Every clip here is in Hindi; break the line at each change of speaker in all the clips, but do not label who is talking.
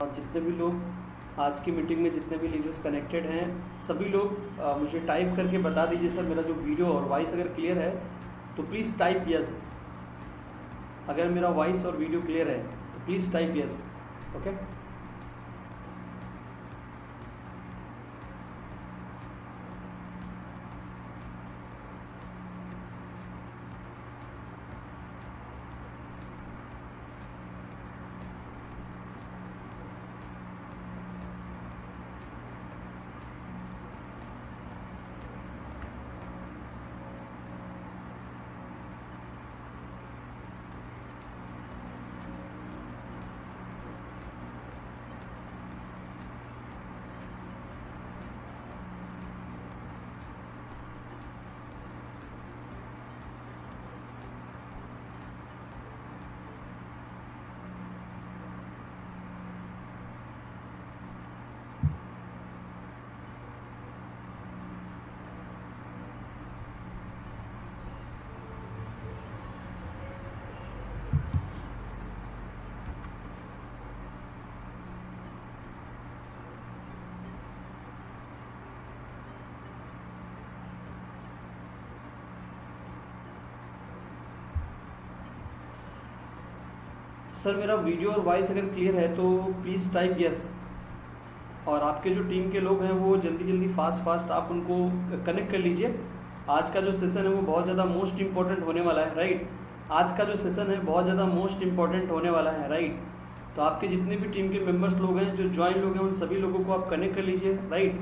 और जितने भी लोग आज की मीटिंग में जितने भी लीडर्स कनेक्टेड हैं सभी लोग मुझे टाइप करके बता दीजिए सर मेरा जो वीडियो और वॉइस अगर क्लियर है तो प्लीज़ टाइप यस। अगर मेरा वॉइस और वीडियो क्लियर है तो please type yes. Okay sir मेरा वीडियो और वॉइस अगर क्लियर है तो प्लीज़ टाइप यस। और आपके जो टीम के लोग हैं वो जल्दी जल्दी फास्ट आप उनको कनेक्ट कर लीजिए। आज का जो सेशन है वो बहुत ज़्यादा मोस्ट इम्पॉर्टेंट होने वाला है, राइट। आज का जो सेशन है बहुत ज़्यादा मोस्ट इम्पॉर्टेंट होने वाला है, राइट। तो आपके जितने भी टीम के मेंबर्स लोग हैं जो ज्वाइन लोग हैं उन सभी लोगों को आप कनेक्ट कर लीजिए, राइट।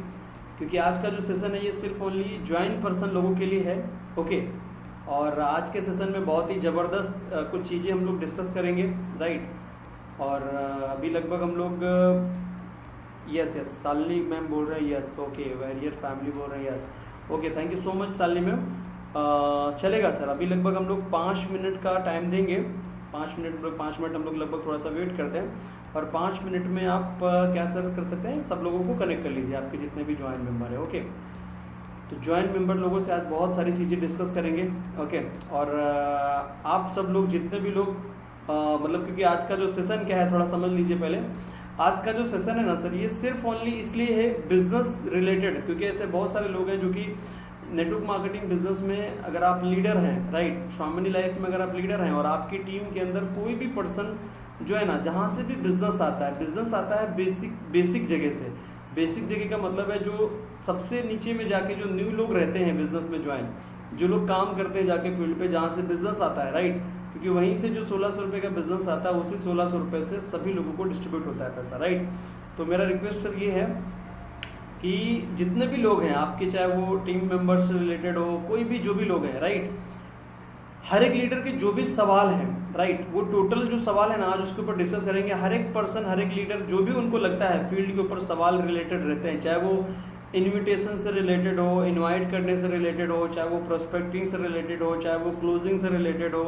क्योंकि आज का जो सेशन है ये सिर्फ ओनली ज्वाइन पर्सन लोगों के लिए है। ओके और आज के सेशन में बहुत ही ज़बरदस्त कुछ चीज़ें हम लोग डिस्कस करेंगे, राइट। और अभी लगभग हम लोग यस शालिनी मैम बोल रहे हैं यस। ओके वेरियर फैमिली बोल रहे हैं yes. Okay thank you so much Shalini ma'am. चलेगा सर, अभी लगभग हम लोग 5 मिनट का टाइम देंगे। 5 मिनट हम लोग लगभग थोड़ा सा वेट करते हैं और 5 मिनट में आप क्या सर कर सकते हैं, सब लोगों को कनेक्ट कर लीजिए आपके जितने भी ज्वाइन मेंबर है। ओके तो ज्वाइन मेंबर लोगों से आज बहुत सारी चीज़ें डिस्कस करेंगे। ओके और आप सब लोग जितने भी लोग मतलब क्योंकि आज का जो सेशन क्या है थोड़ा समझ लीजिए पहले। आज का जो सेशन है ना सर ये सिर्फ ओनली इसलिए है बिजनेस रिलेटेड, क्योंकि ऐसे बहुत सारे लोग हैं जो कि नेटवर्क मार्केटिंग बिजनेस में अगर आप लीडर हैं, राइट, स्वामिनी लाइफ में अगर आप लीडर हैं और आपकी टीम के अंदर कोई भी पर्सन जो है ना जहाँ से भी बिजनेस आता है बेसिक जगह से। बेसिक जगह का मतलब है जो सबसे नीचे में जाके जो न्यू लोग रहते हैं बिजनेस में ज्वाइन, जो लोग काम करते हैं जाके फील्ड पे जहाँ से बिजनेस आता है, राइट। क्योंकि वहीं से जो 1600 रुपये का बिजनेस आता है उसी 1600 रुपये से सभी लोगों को डिस्ट्रीब्यूट होता है पैसा, राइट। तो मेरा रिक्वेस्ट सर ये है कि जितने भी लोग हैं आपके, चाहे वो टीम मेंबर्स से रिलेटेड हो, कोई भी जो भी लोग हैं, राइट, हर एक लीडर के जो भी सवाल हैं, राइट, वो टोटल जो सवाल है ना आज उसके ऊपर डिस्कस करेंगे। हर एक पर्सन, हर एक लीडर जो भी उनको लगता है फील्ड के ऊपर सवाल रिलेटेड रहते हैं, चाहे वो इनविटेशन से रिलेटेड हो, इनवाइट करने से रिलेटेड हो, चाहे वो प्रोस्पेक्टिंग से रिलेटेड हो, चाहे वो क्लोजिंग से रिलेटेड हो,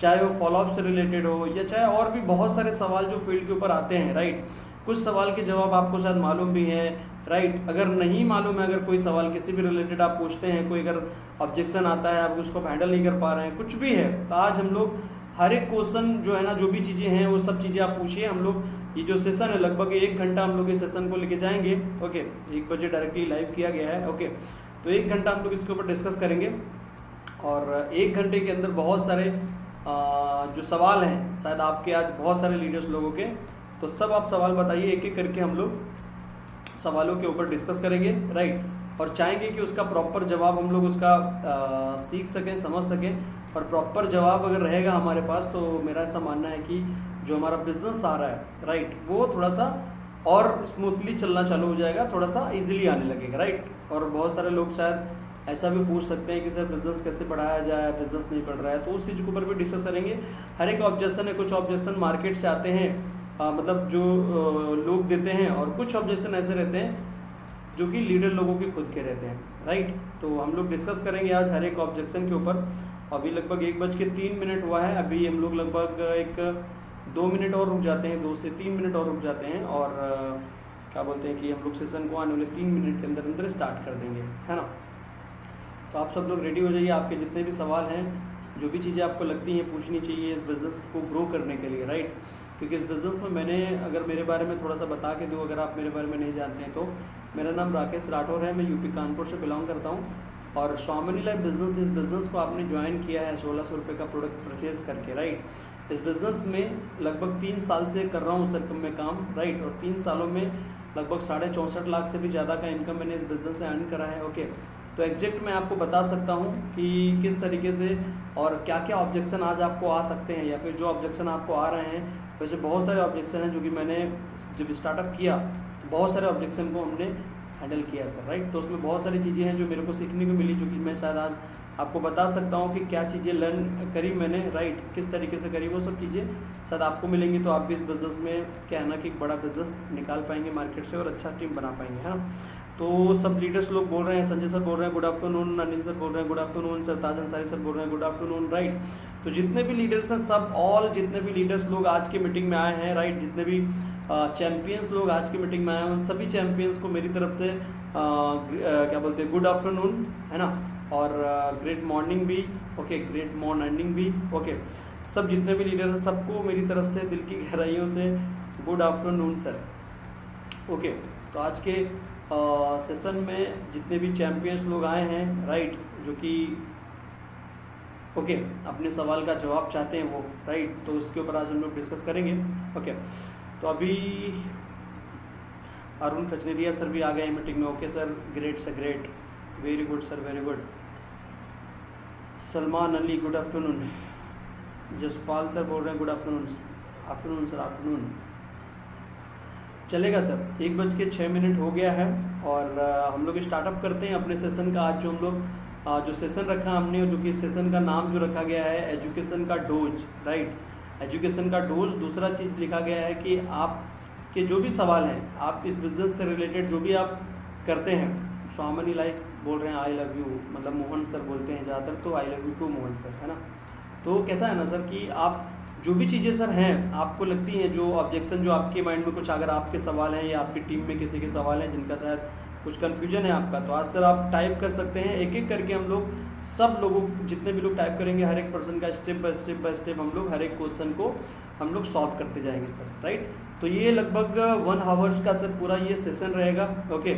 चाहे वो फॉलोअप से रिलेटेड हो, या चाहे और भी बहुत सारे सवाल जो फील्ड के ऊपर आते हैं, राइट। कुछ सवाल के जवाब आपको शायद मालूम भी हैं, राइट। अगर नहीं मालूम है, अगर कोई सवाल किसी भी रिलेटेड आप पूछते हैं, कोई अगर ऑब्जेक्शन आता है, आप उसको हैंडल नहीं कर पा रहे हैं, कुछ भी है, तो आज हम लोग हर एक क्वेश्चन जो है ना, जो भी चीज़ें हैं वो सब चीज़ें आप पूछिए। हम लोग ये जो सेशन है लगभग 1 घंटा हम लोग इस सेशन को लेके जाएंगे। ओके 1 बजे डायरेक्टली लाइव किया गया है। ओके तो 1 घंटा हम लोग इसके ऊपर डिस्कस करेंगे और 1 घंटे के अंदर बहुत सारे जो सवाल हैं, शायद आपके आज बहुत सारे लीडर्स लोगों के, तो सब आप सवाल बताइए, एक एक करके हम लोग सवालों के ऊपर डिस्कस करेंगे, राइट। और चाहेंगे कि उसका प्रॉपर जवाब हम लोग उसका सीख सकें, समझ सकें। और प्रॉपर जवाब अगर रहेगा हमारे पास तो मेरा ऐसा मानना है कि जो हमारा बिजनेस आ रहा है, राइट, वो थोड़ा सा और स्मूथली चलना चालू हो जाएगा, थोड़ा सा इजीली आने लगेगा, राइट। और बहुत सारे लोग शायद ऐसा भी पूछ सकते हैं कि सर बिजनेस कैसे बढ़ाया जाए, बिजनेस नहीं बढ़ रहा है, तो उस चीज़ के ऊपर भी डिस्कस करेंगे। हर एक ऑब्जेक्शन है, कुछ ऑब्जेक्शन मार्केट से आते हैं, मतलब जो लोग देते हैं, और कुछ ऑब्जेक्शन ऐसे रहते हैं जो कि लीडर लोगों के खुद के रहते हैं, राइट। तो हम लोग डिस्कस करेंगे आज हर एक ऑब्जेक्शन के ऊपर। अभी लगभग 1:03 हुआ है, अभी हम लोग लगभग 2 मिनट और रुक जाते हैं, 2 से 3 मिनट और रुक जाते हैं, और क्या बोलते हैं कि हम लोग सेशन को आने वाले 3 मिनट के अंदर अंदर स्टार्ट कर देंगे, है ना। तो आप सब लोग रेडी हो जाइए, आपके जितने भी सवाल हैं, जो भी चीज़ें आपको लगती हैं पूछनी चाहिए इस बिज़नेस को ग्रो करने के लिए, राइट। क्योंकि इस बिज़नेस में मैंने, अगर मेरे बारे में थोड़ा सा बता के दूँ, अगर आप मेरे बारे में नहीं जानते हैं तो मेरा नाम राकेश राठौर है, मैं यूपी कानपुर से बिलोंग करता हूँ। और शॉमनी लाइफ बिज़नेस, जिस बिज़नेस को आपने ज्वाइन किया है 1600 रुपये का प्रोडक्ट परचेज़ करके, राइट, इस बिज़नेस में लगभग 3 साल से कर रहा हूँ सर मैं काम, राइट, और 3 सालों में लगभग 64.5 लाख से भी ज़्यादा का इनकम मैंने इस बिज़नेस से अर्न करा है। ओके, तो एग्जैक्ट मैं आपको बता सकता हूँ कि किस तरीके से और क्या क्या ऑब्जेक्शन आज आपको आ सकते हैं, या फिर जो ऑब्जेक्शन आपको आ रहे हैं, वैसे बहुत सारे ऑब्जेक्शन हैं जो कि मैंने जब स्टार्टअप किया बहुत सारे ऑब्जेक्शन को हमने हैंडल किया सर, राइट। तो उसमें बहुत सारी चीज़ें हैं जो मेरे को सीखने को मिली, जो कि मैं शायद आज आपको बता सकता हूँ कि क्या चीज़ें लर्न करी मैंने, राइट, किस तरीके से करी, वो सब चीज़ें शायद आपको मिलेंगी। तो आप भी इस बिज़नेस में क्या है ना कि एक बड़ा बिज़नेस निकाल पाएंगे मार्केट से और अच्छा टीम बना पाएंगे, है ना। तो सब लीडर्स लोग बोल रहे हैं, संजय सर बोल रहे हैं गुड आफ्टरनून, अनिल सर बोल रहे हैं गुड आफ्टरनून, सरताज अंसारी सर बोल रहे हैं गुड आफ्टरनून, राइट। तो जितने भी लीडर्स हैं सब जितने भी लीडर्स लोग आज की मीटिंग में आए हैं, राइट, जितने भी चैंपियंस लोग आज की मीटिंग में आए हैं, उन सभी चैंपियंस को मेरी तरफ से क्या बोलते हैं गुड आफ्टरनून, है ना, और ग्रेट मॉर्निंग भी, ओके, ग्रेट मॉर्निंग भी, ओके। सब जितने भी लीडर हैं सबको मेरी तरफ से दिल की गहराइयों से गुड आफ्टरनून सर, ओके। तो आज के सेशन में जितने भी चैंपियंस लोग आए हैं, राइट, जो कि ओके अपने सवाल का जवाब चाहते हैं वो, राइट, तो उसके ऊपर आज हम लोग डिस्कस करेंगे। ओके, तो अभी अरुण खचनेरिया सर भी आ गए मीटिंग में। Okay sir, great sir, great, very good sir, very good. Salman Ali good afternoon, Jaspal sir बोल रहे हैं good afternoon, afternoon sir, afternoon. चलेगा सर, 1:06 हो गया है और हम लोग स्टार्टअप करते हैं अपने सेशन का। आज जो हम लोग जो सेशन रखा हमने, जो कि सेशन का नाम जो रखा गया है एजुकेशन का डोज, राइट, एजुकेशन का डोज। दूसरा चीज़ लिखा गया है कि आपके जो भी सवाल हैं, आप इस बिज़नेस से रिलेटेड जो भी आप करते हैं, शॉमनी लाइफ बोल रहे हैं आई लव यू, मतलब मोहन सर बोलते हैं ज़्यादातर, तो I love you too Mohan sir, है ना। तो कैसा है ना सर कि आप जो भी चीज़ें सर हैं आपको लगती हैं, जो ऑब्जेक्शन जो आपके माइंड में कुछ अगर आपके सवाल हैं या आपकी टीम में किसी के सवाल हैं जिनका शायद कुछ कन्फ्यूजन है आपका, तो आज सर आप टाइप कर सकते हैं। एक एक करके हम लोग सब लोगों, जितने भी लोग टाइप करेंगे, हर एक पर्सन का स्टेप बाय स्टेप हम लोग हर एक क्वेश्चन को हम लोग सॉल्व करते जाएंगे सर, राइट। तो ये लगभग 1 आवर्स का सर पूरा ये सेशन रहेगा। ओके,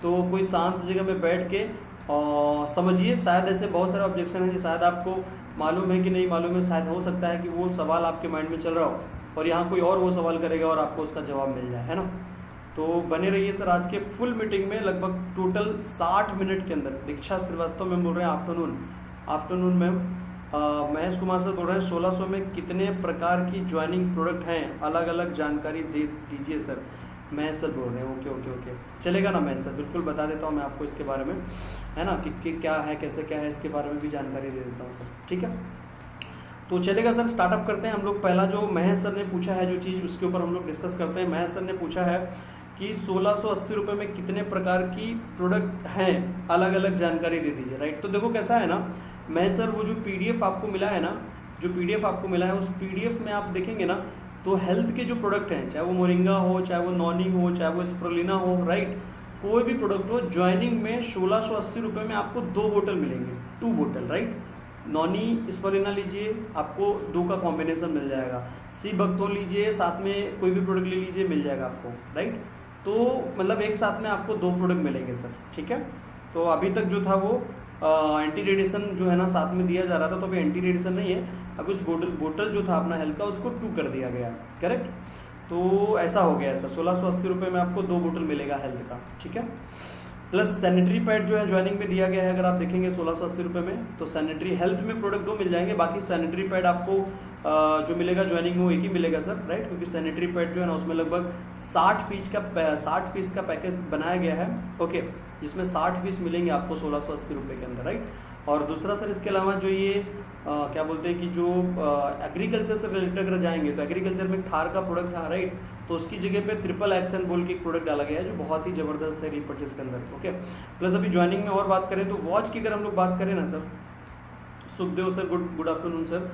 तो कोई शांत जगह में बैठ के और समझिए। शायद ऐसे बहुत सारे ऑब्जेक्शन हैं जो शायद आपको मालूम है कि नहीं मालूम है, शायद हो सकता है कि वो सवाल आपके माइंड में चल रहा हो और यहाँ कोई और वो सवाल करेगा और आपको उसका जवाब मिल जाए, है ना। तो बने रहिए सर आज के फुल मीटिंग में। लगभग टोटल 60 मिनट के अंदर दीक्षा श्रीवास्तव मैम बोल रहे हैं afternoon ma'am. Mahesh Kumar sir बोल रहे हैं 1600 में कितने प्रकार की ज्वाइनिंग प्रोडक्ट हैं, अलग अलग जानकारी दे दीजिए सर। महेश सर बोल रहे हैं ओके, चलेगा ना महेश सर, बिल्कुल बता देता हूँ मैं आपको इसके बारे में, है ना, कि क्या है कैसे क्या है, इसके बारे में भी जानकारी दे देता हूँ सर, ठीक है। तो चलेगा सर, स्टार्टअप करते हैं हम लोग। पहला जो महेश सर ने पूछा है जो चीज़, उसके ऊपर हम लोग डिस्कस करते हैं। महेश सर ने पूछा है कि 1680 रुपये में कितने प्रकार की प्रोडक्ट हैं, अलग अलग जानकारी दे दीजिए, राइट। तो देखो कैसा है ना महेश सर, वो जो PDF आपको मिला है ना, जो PDF आपको मिला है उस PDF में आप देखेंगे ना, तो हेल्थ के जो प्रोडक्ट हैं, चाहे वो मोरिंगा हो, चाहे वो नॉनी हो, चाहे वो स्प्रुलिना हो, राइट, कोई भी प्रोडक्ट हो, ज्वाइनिंग में 1680 रुपये में आपको 2 बोतल मिलेंगे, 2 बोतल, राइट। नॉनी स्प्रुलिना लीजिए, आपको 2 का कॉम्बिनेशन मिल जाएगा। सी बक्तो लीजिए, साथ में कोई भी प्रोडक्ट ले लीजिए, मिल जाएगा आपको, राइट। तो मतलब एक साथ में आपको 2 प्रोडक्ट मिलेंगे सर, ठीक है। तो अभी तक जो था वो एंटी रेडिएशन जो है ना साथ में दिया जा रहा था, तो अभी एंटी रेडिएशन नहीं है, अब उस बोतल जो था अपना हेल्थ का उसको 2 कर दिया गया, करेक्ट। तो ऐसा हो गया सर, 1680 रुपये में आपको 2 बोतल मिलेगा हेल्थ का, ठीक है। प्लस सैनिटरी पैड जो है ज्वाइनिंग में दिया गया है, अगर आप देखेंगे 1680 रुपये में, तो सैनिटरी हेल्थ में प्रोडक्ट 2 मिल जाएंगे, बाकी सैनिटरी पैड आपको जो मिलेगा ज्वाइनिंग में वो एक ही मिलेगा सर, राइट, क्योंकि सैनिटरी पैड जो है ना उसमें लगभग 60 पीस का पैकेज बनाया गया है, ओके, जिसमें 60 पीस मिलेंगे आपको 1680 रुपये के अंदर, राइट। और दूसरा सर इसके अलावा जो ये क्या बोलते हैं कि जो एग्रीकल्चर से रिलेटेड अगर जाएंगे तो एग्रीकल्चर में थार का प्रोडक्ट था, राइट, तो उसकी जगह पे ट्रिपल एक्शन बोल के एक प्रोडक्ट डाला गया है जो बहुत ही ज़बरदस्त है रीपर्चेस के अंदर, ओके। प्लस अभी ज्वाइनिंग में और बात करें तो वॉच की अगर हम लोग बात करें ना sir, Sukhdev sir good afternoon sir.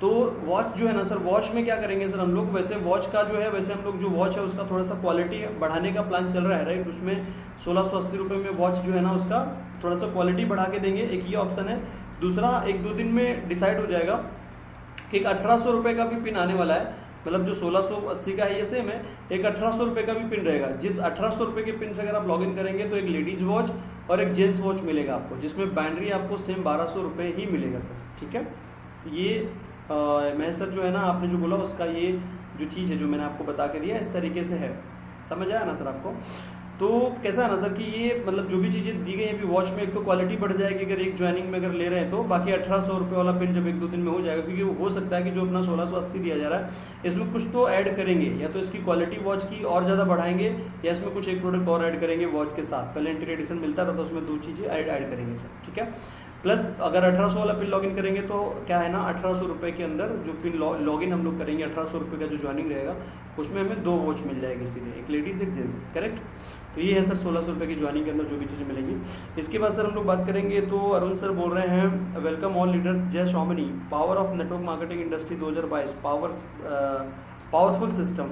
तो वॉच जो है ना सर, वॉच में क्या करेंगे सर हम लोग, वैसे वॉच का जो है, वैसे हम लोग जो वॉच है उसका थोड़ा सा क्वालिटी बढ़ाने का प्लान चल रहा है, राइट। उसमें 1680 रुपये में वॉच जो है ना उसका थोड़ा सा क्वालिटी बढ़ा के देंगे, एक ये ऑप्शन है। दूसरा 1-2 दिन में डिसाइड हो जाएगा कि एक 1800 रुपये का भी पिन आने वाला है, मतलब जो 1680 का है ये सेम है, एक 1800 रुपये का भी पिन रहेगा। जिस 1800 रुपये के पिन से अगर आप लॉगिन करेंगे तो एक लेडीज वॉच और एक जेंट्स वॉच मिलेगा आपको, जिसमें बैटरी आपको सेम 1200 रुपये ही मिलेगा सर। ठीक है, ये मैं सर जो है ना आपने जो बोला उसका ये जो चीज़ है जो मैंने आपको बता के दिया इस तरीके से है, समझ आया ना सर आपको। तो कैसा है ना सर कि ये मतलब जो भी चीज़ें दी गई अभी वॉच में, एक तो क्वालिटी बढ़ जाएगी अगर एक ज्वाइनिंग में अगर ले रहे हैं तो, बाकी 1800 रुपये वाला पिन जब 1-2 दिन में हो जाएगा, क्योंकि हो सकता है कि जो अपना 1680 दिया जा रहा है इसमें कुछ तो ऐड करेंगे, या तो इसकी क्वालिटी वॉच की और ज़्यादा बढ़ाएंगे या इसमें कुछ एक प्रोडक्ट और ऐड करेंगे वॉच के साथ। पहले इंटीरियर एडिशन मिलता था तो उसमें 2 चीज़ें ऐड करेंगे सर। ठीक है, प्लस अगर 1800 वाला पिन लॉगिन करेंगे तो क्या है ना 1800 रुपये के अंदर जो पिन लॉगिन हम लोग करेंगे 1800 रुपये का जो ज्वाइनिंग रहेगा उसमें हमें 2 वॉच मिल जाएगी सीधे, एक लेडीज़ एक जेंट्स। करेक्ट, तो ये है सर 1600 रुपये की ज्वाइनिंग के अंदर जो भी चीज़ें मिलेंगी। इसके बाद सर हम लोग बात करेंगे तो अरुण सर बोल रहे हैं वेलकम ऑल लीडर्स, जय शॉमिनी, power of network marketing industry 2022, powerful system.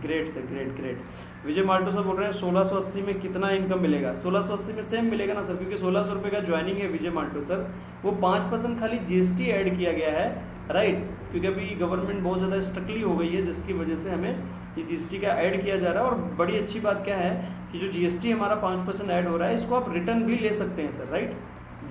Great sir, great. Vijay Malto sir बोल रहे हैं 1680 में कितना इनकम मिलेगा? 1680 में सेम मिलेगा ना सर, क्योंकि 1600 रुपये का ज्वाइनिंग है विजय माल्टो सर, वो 5% खाली जीएसटी ऐड किया गया है, राइट, क्योंकि अभी गवर्नमेंट बहुत ज़्यादा स्ट्रिक्टली हो गई है जिसकी वजह से हमें ये जीएसटी का ऐड किया जा रहा है। और बड़ी अच्छी बात क्या है कि जो जीएसटी हमारा 5% ऐड हो रहा है इसको आप रिटर्न भी ले सकते हैं सर, राइट।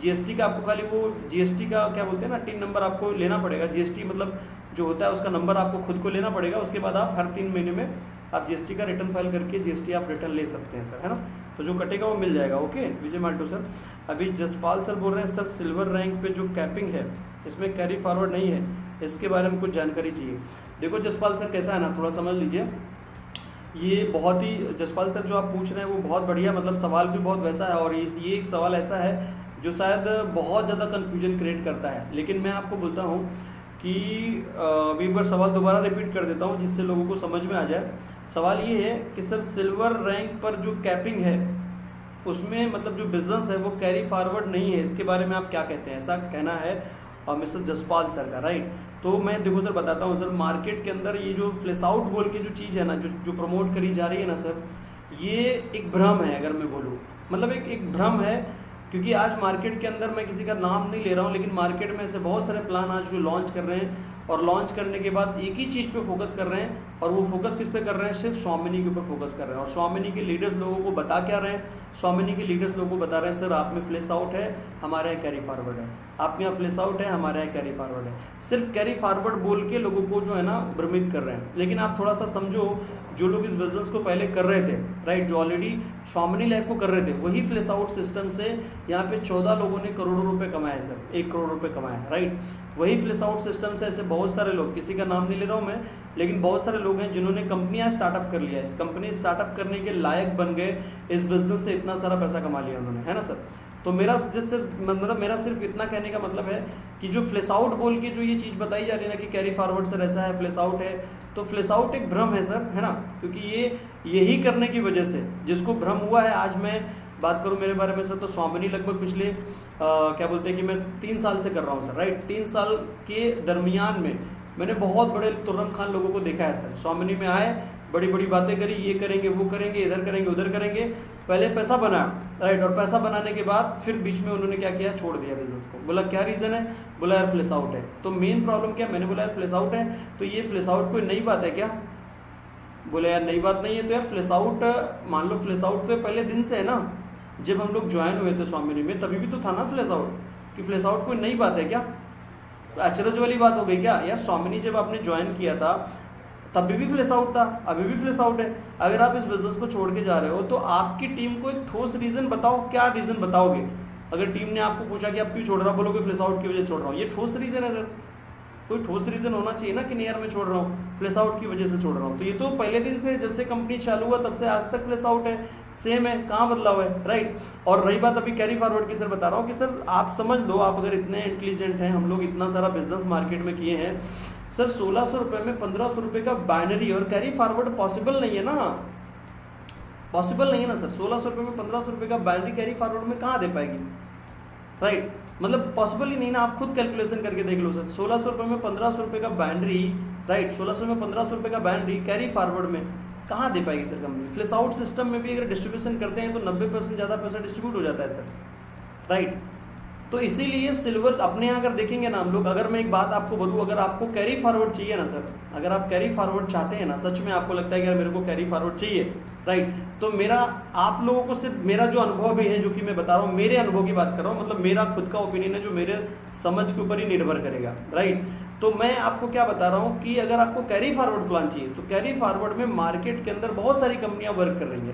जीएसटी का आपको खाली वो जीएसटी का क्या बोलते हैं ना टिन नंबर आपको लेना पड़ेगा, जीएसटी मतलब जो होता है उसका नंबर आपको खुद को लेना पड़ेगा, उसके बाद आप हर 3 महीने में आप जीएसटी का रिटर्न फाइल करके जीएसटी आप रिटर्न ले सकते हैं सर, है ना। तो जो कटेगा वो मिल जाएगा। ओके विजय माल्टो सर। अभी जसपाल सर बोल रहे हैं सर सिल्वर रैंक पे जो कैपिंग है इसमें कैरी फॉरवर्ड नहीं है, इसके बारे में कुछ जानकारी चाहिए। देखो जसपाल सर कैसा है ना, थोड़ा समझ लीजिए, ये बहुत ही जसपाल सर जो आप पूछ रहे हैं वो बहुत बढ़िया, मतलब सवाल भी बहुत वैसा है, और ये एक सवाल ऐसा है जो शायद बहुत ज़्यादा कन्फ्यूजन क्रिएट करता है। लेकिन मैं आपको बोलता हूँ कि अभी एक बार सवाल दोबारा रिपीट कर देता हूँ जिससे लोगों को समझ में आ जाए। सवाल ये है कि सर सिल्वर रैंक पर जो कैपिंग है उसमें मतलब जो बिजनेस है वो कैरी फॉरवर्ड नहीं है, इसके बारे में आप क्या कहते हैं? ऐसा कहना है और मिस्टर जसपाल सर का, राइट। तो मैं देखो सर बताता हूँ सर, मार्केट के अंदर ये जो फ्लैश आउट बोल के जो चीज़ है ना जो प्रमोट करी जा रही है ना सर, ये एक भ्रम है। अगर मैं बोलूँ मतलब एक भ्रम है, क्योंकि आज मार्केट के अंदर मैं किसी का नाम नहीं ले रहा हूँ, लेकिन मार्केट में ऐसे बहुत सारे प्लान आज जो लॉन्च कर रहे हैं और लॉन्च करने के बाद एक ही चीज़ पे फोकस कर रहे हैं, और वो फोकस किस पे कर रहे हैं? सिर्फ स्वामिनी के ऊपर फोकस कर रहे हैं। और स्वामिनी के लीडर्स लोगों को बता क्या रहे हैं? स्वामिनी के लीडर्स लोगों को बता रहे हैं सर आप में फ्लैश आउट है, हमारे यहाँ कैरी फॉरवर्ड है, आप में यहाँ फ्लैश आउट है, हमारे यहाँ कैरी फॉरवर्ड है। सिर्फ कैरी फॉरवर्ड बोल के लोगों को जो है ना भ्रमित कर रहे हैं। लेकिन आप थोड़ा सा समझो, जो लोग इस बिजनेस को पहले कर रहे थे, राइट, जो ऑलरेडी स्वामिनी लैब को कर रहे थे, वही फ्लैश आउट सिस्टम से यहाँ पे 14 लोगों ने करोड़ों रुपए कमाए सर, 1 करोड़ रुपए कमाए, राइट। वही फ्लैश आउट सिस्टम से ऐसे बहुत सारे लोग, किसी का नाम नहीं ले रहा हूँ मैं, लेकिन बहुत सारे लोग हैं जिन्होंने कंपनियां स्टार्टअप कर लिया, इस कंपनी स्टार्टअप करने के लायक बन गए, इस बिजनेस से इतना सारा पैसा कमा लिया उन्होंने, है ना सर। तो मेरा मेरा सिर्फ इतना कहने का मतलब है कि जो फ्लैश आउट बोल के जो ये चीज़ बताई जा रही है ना कि कैरी फॉरवर्ड सर ऐसा है, फ्लैश आउट है, तो फ्लैश आउट एक भ्रम है सर, है ना। क्योंकि यही करने की वजह से जिसको भ्रम हुआ है, आज मैं बात करूं मेरे बारे में सर, तो स्वामिनी लगभग पिछले क्या बोलते हैं कि मैं 3 साल से कर रहा हूं सर, राइट। 3 साल के दरमियान में मैंने बहुत बड़े तुर्रम खान लोगों को देखा है सर। स्वामिनी में आए, बड़ी बड़ी बातें करी, ये करेंगे वो करेंगे, इधर करेंगे उधर करेंगे, पहले पैसा बनाया, राइट, और पैसा बनाने के बाद फिर बीच में उन्होंने क्या किया, छोड़ दिया बिजनेस को। बोला क्या रीज़न है? बोला यार फ्लैश आउट है। तो मेन प्रॉब्लम क्या? मैंने बोला यार फ्लैश आउट है, तो ये फ्लैश आउट कोई नई बात है क्या? बोले यार नई बात नहीं है। तो यार फ्लैश आउट, मान लो फ्लैश आउट तो पहले दिन से है ना, जब हम लोग ज्वाइन हुए थे स्वामिनी में तभी भी तो था ना फ्लैश आउट, कि फ्लैश आउट कोई नई बात है क्या? तो अचरज वाली बात हो गई क्या? यार स्वामिनी जब आपने ज्वाइन किया था तभी भी फ्लैश आउट था, अभी भी फ्लैश आउट है। अगर आप इस बिजनेस को छोड़ के जा रहे हो तो आपकी टीम को एक ठोस रीजन बताओ, क्या रीजन बताओगे? अगर टीम ने आपको पूछा कि आप क्यों छोड़ रहा हो, बोलोगे फ्लैश आउट की वजह से छोड़ रहा हूँ, ये ठोस रीजन है सर। कोई ठोस रीजन होना चाहिए ना कि नहीं यार मैं छोड़ रहा हूँ, फ्लैश आउट की वजह से छोड़ रहा हूँ। तो ये तो पहले दिन से, जब से कंपनी चालू हुआ तब से आज तक फ्लैश आउट है, सेम है, कहाँ बदलाव है, राइट। और रही बात अभी कैरी फॉरवर्ड की, सर बता रहा हूँ कि सर आप समझ लो, आप अगर इतने इंटेलिजेंट हैं, हम लोग इतना सारा बिजनेस मार्केट में किए हैं सर, 1600 रुपये में 1500 रुपये का बाइनरी और कैरी फॉरवर्ड पॉसिबल नहीं है ना, पॉसिबल नहीं है ना सर। 1600 रुपये में 1500 रुपये का बाइनरी कैरी फॉरवर्ड में कहाँ दे पाएगी, राइट, मतलब पॉसिबल ही नहीं ना। आप खुद कैलकुलेशन करके देख लो सर, 1600 रुपये में 1500 रुपये का बाइनरी, राइट, 1600 में 1500 रुपये का बाइनरी कैरी फॉरवर्ड में कहाँ दे पाएगी sir company. Flash out system में भी अगर डिस्ट्रीब्यूशन करते हैं तो 90% ज़्यादा पैसा डिस्ट्रीब्यूट हो जाता है सर, राइट। तो इसीलिए सिल्वर अपने यहाँ अगर देखेंगे ना हम लोग, अगर मैं एक बात आपको बोलूँ, अगर आपको कैरी फॉरवर्ड चाहिए ना सर, अगर आप कैरी फॉरवर्ड चाहते हैं ना, सच में आपको लगता है कि यार मेरे को कैरी फॉरवर्ड चाहिए, राइट, तो मेरा आप लोगों को सिर्फ मेरा जो अनुभव भी है, जो कि मैं बता रहा हूँ, मेरे अनुभव की बात कर रहा हूँ, मतलब मेरा खुद का ओपिनियन है जो मेरे समझ के ऊपर ही निर्भर करेगा, राइट। तो मैं आपको क्या बता रहा हूँ कि अगर आपको कैरी फॉरवर्ड प्लान चाहिए तो कैरी फॉरवर्ड में मार्केट के अंदर बहुत सारी कंपनियां वर्क कर रही हैं,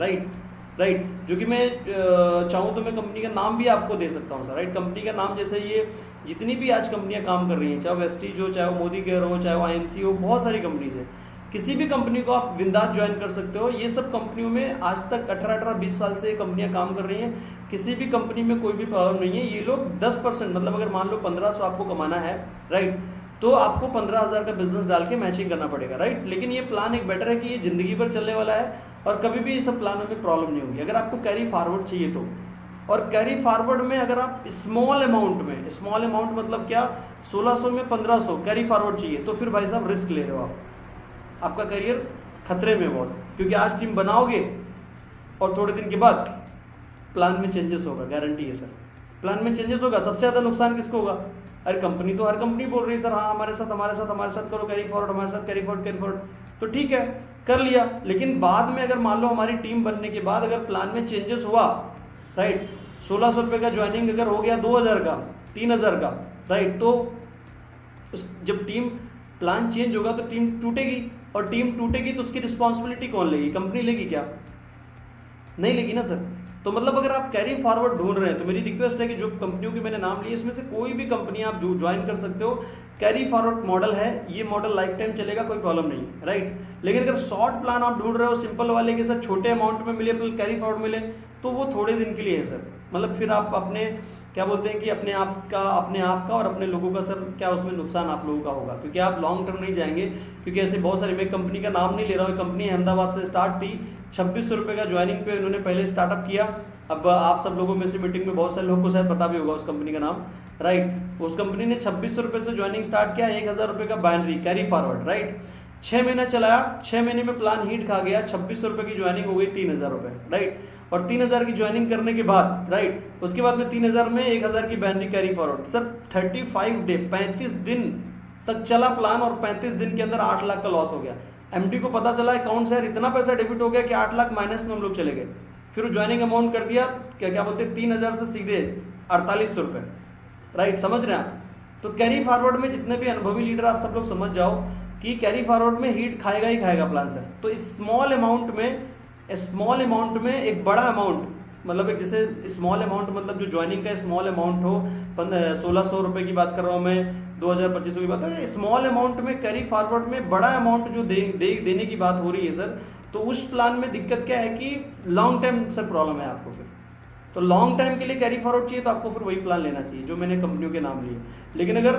राइट, जो कि मैं चाहूँ तो मैं कंपनी का नाम भी आपको दे सकता हूँ सर, राइट। कंपनी का नाम जैसे ये जितनी भी आज कंपनियां काम कर रही हैं, चाहे वेस्टीज हो, चाहे वो मोदी केयर हो, चाहे वो आईएमसी हो, बहुत सारी कंपनीज है, किसी भी कंपनी को आप बिंदास ज्वाइन कर सकते हो। ये सब कंपनियों में आज तक 18-20 साल से कंपनियां काम कर रही हैं, किसी भी कंपनी में कोई भी प्रॉब्लम नहीं है। ये लोग 10%, मतलब अगर मान लो 1500 आपको कमाना है, राइट, तो आपको 15,000 का बिजनेस डाल के मैचिंग करना पड़ेगा, राइट। लेकिन ये प्लान एक बेटर है कि ये जिंदगी भर चलने वाला है और कभी भी ये सब प्लानों में प्रॉब्लम नहीं होगी अगर आपको कैरी फॉरवर्ड चाहिए तो। और कैरी फॉरवर्ड में अगर आप स्मॉल अमाउंट में, स्मॉल अमाउंट मतलब क्या, 1600 में 1500 कैरी फॉरवर्ड चाहिए, तो फिर भाई साहब रिस्क ले रहे हो आप, आपका करियर खतरे में बॉस, क्योंकि आज टीम बनाओगे और थोड़े दिन के बाद प्लान में चेंजेस होगा, गारंटी है सर, प्लान में चेंजेस होगा। सबसे ज्यादा नुकसान किसको होगा? अरे कंपनी तो हर कंपनी बोल रही है सर हाँ हमारे साथ करो कैरी फॉरवर्ड, हमारे साथ कैरी फॉरवर्ड, तो ठीक है कर लिया, लेकिन बाद में अगर मान लो हमारी टीम बनने के बाद अगर प्लान में चेंजेस हुआ, राइट, 1600 रुपये का ज्वाइनिंग अगर हो गया 2000 का, 3000 का, राइट, तो जब टीम प्लान चेंज होगा तो टीम टूटेगी, और टीम टूटेगी तो उसकी रिस्पॉन्सिबिलिटी कौन लेगी? कंपनी लेगी क्या? नहीं लेगी ना सर। तो मतलब अगर आप कैरी फॉरवर्ड ढूंढ रहे हैं तो मेरी रिक्वेस्ट है कि जो कंपनियों के मैंने नाम लिए इसमें से कोई भी कंपनी आप जो ज्वाइन कर सकते हो, कैरी फॉरवर्ड मॉडल है, ये मॉडल लाइफ टाइम चलेगा, कोई प्रॉब्लम नहीं, राइट। लेकिन अगर शॉर्ट प्लान आप ढूंढ रहे हो सिंपल वाले के साथ छोटे अमाउंट में मिले कैरी फॉरवर्ड मिले, तो वो थोड़े दिन के लिए है सर। मतलब फिर आप अपने क्या बोलते हैं कि अपने आप का और अपने लोगों का सर क्या उसमें नुकसान आप लोगों का होगा, क्योंकि आप लॉन्ग टर्म नहीं जाएंगे। क्योंकि ऐसे बहुत सारी, मैं कंपनी का नाम नहीं ले रहा हूँ, कंपनी अहमदाबाद से स्टार्ट थी, 2600 रुपये का ज्वाइनिंग पे उन्होंने पहले स्टार्टअप किया। अब आप सब लोगों में से मीटिंग में बहुत सारे लोगों को शायद पता भी होगा उस कंपनी का नाम, राइट। उस कंपनी ने 2600 रुपये से ज्वाइनिंग स्टार्ट किया, 1000 रुपये का बाइनरी कैरी फॉरवर्ड, राइट। 6 महीना चलाया, 6 महीने में प्लान हिट खा गया, 2600 रुपये की ज्वाइनिंग हो गई 3000 रुपये, राइट। और 3000 की ज्वाइनिंग करने के बाद, राइट, उसके बाद में 3000 में 1000 की binary carry forward sir, 35 day 35 दिन तक चला प्लान, और 35 दिन के अंदर 8 लाख का लॉस हो गया। एमडी को पता चला अकाउंट से इतना पैसा डेबिट हो गया कि 8 लाख माइनस में हम लोग चले गए। फिर ज्वाइनिंग अमाउंट कर दिया क्या बोलते हैं 3000 से सीधे 4800 रुपये, राइट, समझ रहे हैं आप। तो कैरी फॉरवर्ड में जितने भी अनुभवी लीडर आप सब लोग समझ जाओ कि कैरी फॉरवर्ड में हिट खाएगा ही खाएगा प्लान सर। तो स्मॉल अमाउंट में एक बड़ा अमाउंट, मतलब एक जैसे स्मॉल अमाउंट मतलब जो ज्वाइनिंग का स्मॉल अमाउंट हो, 1600 रुपये की बात कर रहा हूँ मैं, 2000-2500 की बात कर रहा हूँ, स्मॉल अमाउंट में कैरी फॉरवर्ड में बड़ा अमाउंट जो देने की बात हो रही है सर, तो उस प्लान में दिक्कत क्या है कि लॉन्ग टाइम से प्रॉब्लम है आपको। फिर तो लॉन्ग टाइम के लिए कैरी फॉरवर्ड चाहिए तो आपको फिर वही प्लान लेना चाहिए जो मैंने कंपनियों के नाम लिए। लेकिन अगर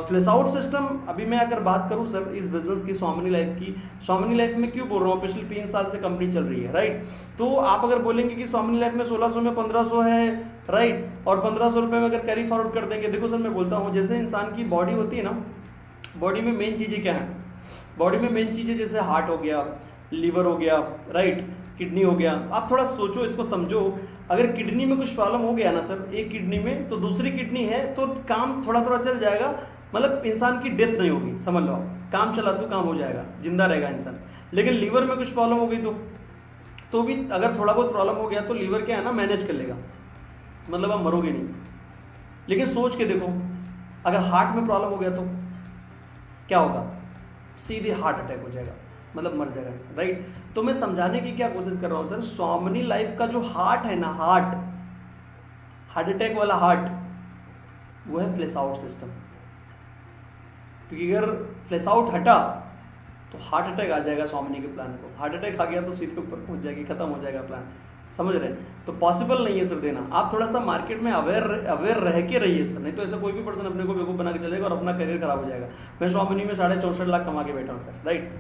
फ्लैश आउट सिस्टम, अभी मैं अगर बात करूं सर इस बिजनेस की, स्वामिनी लाइफ की, स्वामिनी लाइफ में क्यों बोल रहा हूँ, पिछले 3 साल से कंपनी चल रही है, राइट। तो आप अगर बोलेंगे कि स्वामिनी लाइफ में 1600 में 1500 है, राइट, और 1500 रुपये में अगर कैरी फॉरवर्ड कर देंगे, देखो सर मैं बोलता हूँ जैसे इंसान की बॉडी होती है ना, बॉडी में मेन चीज़ें क्या है, बॉडी में मेन चीज़ें जैसे हार्ट हो गया, लीवर हो गया, राइट, किडनी हो गया। आप थोड़ा सोचो, इसको समझो, अगर किडनी में कुछ प्रॉब्लम हो गया ना सर, एक किडनी में, तो दूसरी किडनी है तो काम थोड़ा थोड़ा चल जाएगा, मतलब इंसान की डेथ नहीं होगी, समझ लो आप, काम चला तो काम हो जाएगा, जिंदा रहेगा इंसान। लेकिन लीवर में कुछ प्रॉब्लम हो गई तो भी अगर थोड़ा बहुत प्रॉब्लम हो गया तो लीवर क्या है ना, मैनेज कर लेगा, मतलब आप मरोगे नहीं। लेकिन सोच के देखो, अगर हार्ट में प्रॉब्लम हो गया तो क्या होगा, सीधे हार्ट अटैक हो जाएगा, मतलब मर जाएगा, राइट। तो मैं समझाने की क्या कोशिश कर रहा हूं सर, स्वामिनी लाइफ का जो हार्ट है ना, हार्ट अटैक वाला हार्ट, वो है फ्लैश आउट सिस्टम। क्योंकि अगर फ्लैश आउट हटा तो हार्ट अटैक आ जाएगा स्वामिनी के प्लान को, हार्ट अटैक आ गया तो सीधे ऊपर पहुंच जाएगी, खत्म हो जाएगा प्लान, समझ रहे हैं। तो पॉसिबल नहीं है सर देना, आप थोड़ा सा मार्केट में अवेयर रह के रहिए सर, नहीं तो ऐसा कोई भी पर्सन अपने को बेवकूफ बना के चलेगा और अपना करियर खराब हो जाएगा। मैं स्वामिनी में 64.5 लाख कमा के बैठा हूँ सर, राइट।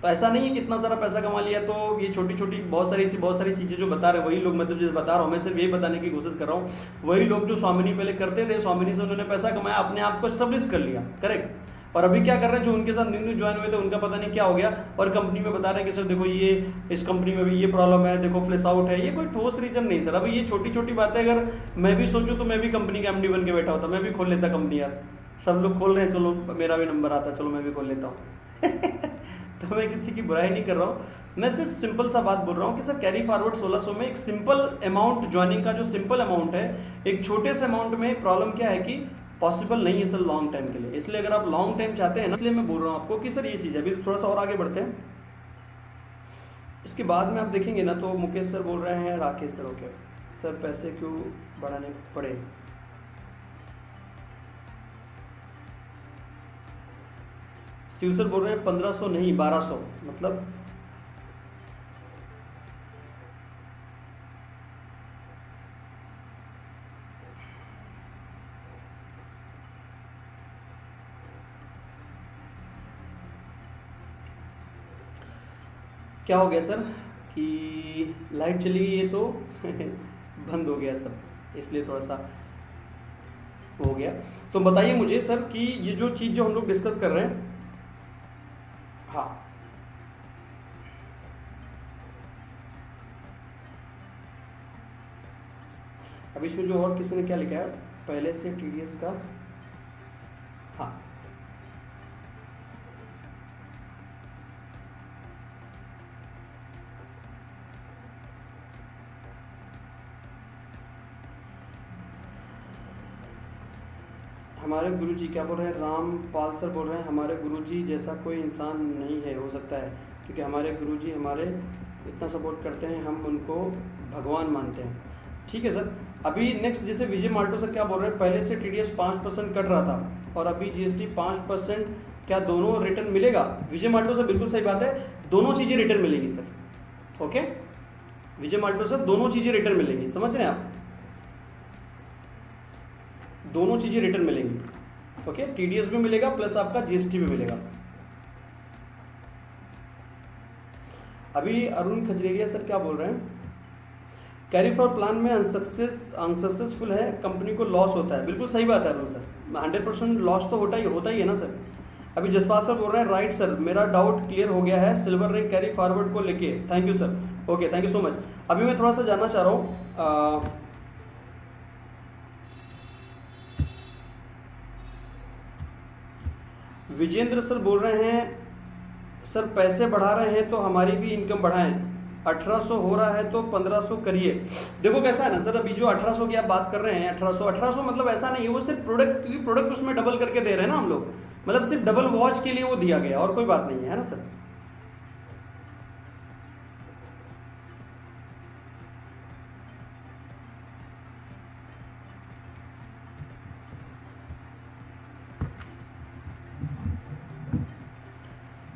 तो ऐसा नहीं है कि इतना सारा पैसा कमा लिया तो ये छोटी छोटी बहुत सारी चीजें जो बता रहे हैं वही लोग, मतलब जो बता रहा हूँ मैं सिर्फ यही बताने की कोशिश कर रहा हूँ, वही लोग जो स्वामिनी पहले करते थे, स्वामिनी से उन्होंने पैसा कमाया, अपने आप को स्टेब्लिश कर लिया, करेक्ट। और अभी क्या कर रहे हैं, जो उनके साथ न्यू न्यू ज्वाइन हुए थे उनका पता नहीं क्या हो गया, और कंपनी में बता रहे हैं कि सर देखो ये इस कंपनी में भी ये प्रॉब्लम है, देखो फ्लैश आउट है। ये कोई ठोस रीजन नहीं सर। अभी ये छोटी छोटी बातें अगर मैं भी सोचूं तो मैं भी कंपनी का एमडी बन के बैठा होता, मैं भी खोल लेता कंपनी यार। सब लोग खोल रहे हैं, चलो मेरा भी नंबर आता, चलो मैं भी खोल लेता हूँ। तो मैं किसी की बुराई नहीं कर रहा हूँ, मैं सिर्फ सिंपल सा बात बोल रहा हूँ कि सर कैरी फॉरवर्ड 1600 में एक सिंपल अमाउंट ज्वाइनिंग का जो सिंपल अमाउंट है, एक छोटे से अमाउंट में प्रॉब्लम क्या है कि पॉसिबल नहीं है सर लॉन्ग टाइम के लिए। इसलिए अगर आप लॉन्ग टाइम चाहते हैं ना, इसलिए मैं बोल रहा हूँ आपको कि सर ये चीज़ है। अभी थोड़ा सा और आगे बढ़ते हैं। इसके बाद में आप देखेंगे ना तो मुकेश सर बोल रहे हैं, राकेश सर ओके सर पैसे क्यों बढ़ाने पड़े। शिव सर बोल रहे हैं 1500 नहीं 1200, मतलब क्या हो गया सर कि लाइट चली गई है तो बंद हो गया सब, इसलिए थोड़ा सा हो गया। तो बताइए मुझे सर कि ये जो चीज़ जो हम लोग डिस्कस कर रहे हैं, हाँ अब इसमें जो और किसी ने क्या लिखा है पहले से टीडीएस का, हाँ हमारे गुरुजी क्या बोल रहे हैं, रामपाल सर बोल रहे हैं हमारे गुरुजी जैसा कोई इंसान नहीं है, हो सकता है क्योंकि हमारे गुरुजी हमारे इतना सपोर्ट करते हैं, हम उनको भगवान मानते हैं। ठीक है सर। अभी नेक्स्ट जैसे विजय माल्टो सर क्या बोल रहे हैं, पहले से टीडीएस 5% कट रहा था और अभी जीएसटी 5%, क्या दोनों रिटर्न मिलेगा। विजय माल्टो सर बिल्कुल सही बात है, दोनों चीज़ें रिटर्न मिलेगी सर। ओके विजय माल्टो सर, दोनों चीज़ें रिटर्न मिलेंगी, समझ रहे हैं आप, दोनों चीजें रिटर्न मिलेंगी। ओके टीडीएस भी मिलेगा प्लस आपका जीएसटी भी मिलेगा। अभी अरुण खजरेरिया सर क्या बोल रहे हैं, कैरी फॉर प्लान में अनसक्सेसफुल है कंपनी को लॉस होता है। बिल्कुल सही बात है अरुण सर, 100% लॉस तो होता ही है ना सर। अभी जसपाल सर बोल रहे हैं राइट सर, मेरा डाउट क्लियर हो गया है सिल्वर रिंग कैरी फॉरवर्ड को लेके, thank you sir. Okay thank you so much. अभी मैं थोड़ा सा जानना चाह रहा हूँ, विजेंद्र सर बोल रहे हैं सर पैसे बढ़ा रहे हैं तो हमारी भी इनकम बढ़ाएं, 1800 हो रहा है तो 1500 करिए। देखो कैसा है ना सर, अभी जो 1800 की आप बात कर रहे हैं, 1800 मतलब ऐसा नहीं है, वो सिर्फ प्रोडक्ट, क्योंकि प्रोडक्ट उसमें डबल करके दे रहे हैं ना हम लोग, मतलब सिर्फ डबल वॉच के लिए वो दिया गया और कोई बात नहीं है ना सर।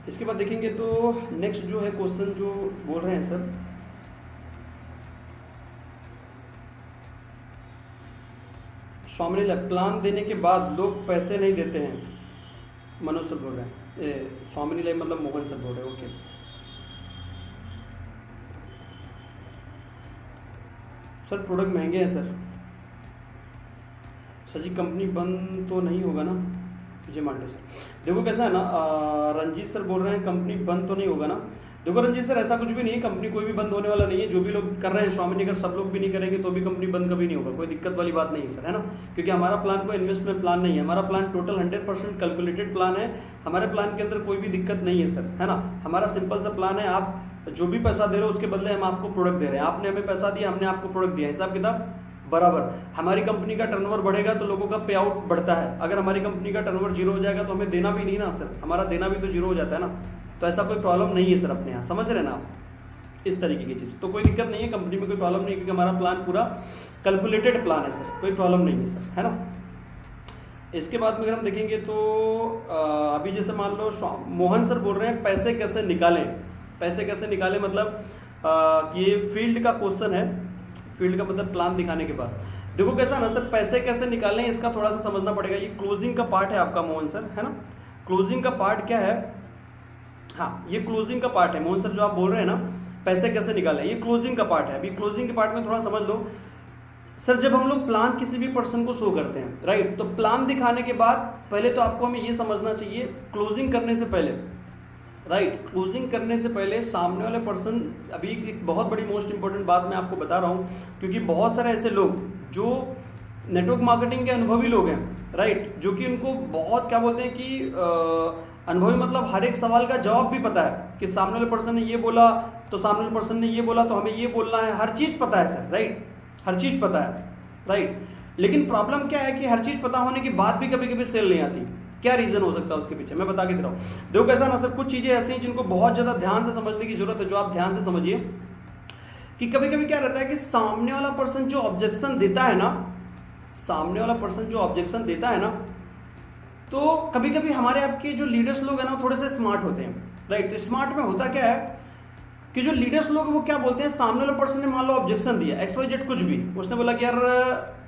इसके बाद देखेंगे तो नेक्स्ट जो है क्वेश्चन जो बोल रहे हैं सर, स्वामी प्लान देने के बाद लोग पैसे नहीं देते हैं, मनोज सर बोल रहे हैं, स्वामी लाइफ मतलब मोहन सर बोल रहे हैं। ओके सर प्रोडक्ट महंगे हैं सर जी कंपनी बंद तो नहीं होगा ना। विजय मांडे सर देखो कैसा है ना, रंजीत सर बोल रहे हैं कंपनी बंद तो नहीं होगा ना। देखो रंजीत सर ऐसा कुछ भी नहीं है, कंपनी कोई भी बंद होने वाला नहीं है। जो भी लोग कर रहे हैं स्वामी अगर सब लोग भी नहीं करेंगे तो भी कंपनी बंद कभी नहीं होगा, कोई दिक्कत वाली बात नहीं है सर, है ना। क्योंकि हमारा प्लान कोई इन्वेस्टमेंट प्लान नहीं है, हमारा प्लान टोटल 100% कैलकुलेटेड प्लान है। हमारे प्लान के अंदर कोई भी दिक्कत नहीं है सर, है ना। हमारा सिंपल सा प्लान है, आप जो भी पैसा दे रहे हो उसके बदले हम आपको प्रोडक्ट दे रहे हैं, आपने हमें पैसा दिया, हमने आपको प्रोडक्ट दिया, हिसाब किताब बराबर। हमारी कंपनी का टर्नओवर बढ़ेगा तो लोगों का पे आउट बढ़ता है, अगर हमारी कंपनी का टर्नओवर जीरो हो जाएगा तो हमें देना भी नहीं ना सर, हमारा देना भी तो जीरो हो जाता है ना। तो ऐसा कोई प्रॉब्लम नहीं है सर अपने यहाँ, समझ रहे हैं ना आप, इस तरीके की चीज़। तो कोई दिक्कत नहीं है, कंपनी में कोई प्रॉब्लम नहीं है, क्योंकि हमारा प्लान पूरा कैलकुलेटेड प्लान है सर, कोई प्रॉब्लम नहीं है सर, है ना। इसके बाद में अगर हम देखेंगे तो अभी जैसे मान लो मोहन सर बोल रहे हैं पैसे कैसे निकालें, पैसे कैसे निकालें मतलब ये फील्ड का क्वेश्चन है, फील्ड का मतलब प्लान दिखाने के बाद। देखो कैसा ना सर, पैसे कैसे निकालें इसका थोड़ा सा समझना पड़ेगा। ये क्लोजिंग का पार्ट है आपका मोहन सर, है ना। क्लोजिंग का पार्ट क्या है, हाँ ये क्लोजिंग का पार्ट है मोहन सर, जो आप बोल रहे हैं ना पैसे कैसे निकालें, ये क्लोजिंग का पार्ट है। अभी क्लोजिंग के पार्ट में थोड़ा समझ लो, सर जब हम लोग प्लान किसी भी पर्सन को शो करते हैं, राइट, तो प्लान दिखाने के बाद पहले तो आपको हमें ये समझना चाहिए क्लोजिंग करने से पहले, राइट, क्लोजिंग करने से पहले सामने वाले पर्सन, अभी एक बहुत बड़ी मोस्ट इंपॉर्टेंट बात मैं आपको बता रहा हूँ, क्योंकि बहुत सारे ऐसे लोग जो नेटवर्क मार्केटिंग के अनुभवी लोग हैं, राइट, जो कि उनको बहुत क्या बोलते हैं कि अनुभवी मतलब हर एक सवाल का जवाब भी पता है कि सामने वाले पर्सन ने ये बोला तो सामने वाले पर्सन ने ये बोला तो हमें ये बोलना है, हर चीज़ पता है सर, राइट, हर चीज़ पता है, राइट। लेकिन प्रॉब्लम क्या है कि हर चीज़ पता होने के बाद भी कभी कभी सेल नहीं आती। क्या रीज़न हो सकता है उसके पीछे, मैं बता के दे रहा हूँ। देखो कैसा ना सर, कुछ चीज़ें ऐसी हैं जिनको बहुत ज़्यादा ध्यान से समझने की जरूरत है, जो आप ध्यान से समझिए कि कभी कभी क्या रहता है कि सामने वाला पर्सन जो ऑब्जेक्शन देता है ना, सामने वाला पर्सन जो ऑब्जेक्शन देता है ना, तो कभी कभी हमारे आपके जो लीडर्स लोग हैं ना थोड़े से स्मार्ट होते हैं, राइट। तो स्मार्ट में होता क्या है कि जो लीडर्स लोग वो क्या बोलते हैं, सामने वाले पर्सन ने मान लो ऑब्जेक्शन दिया XYZ कुछ भी, उसने बोला कि यार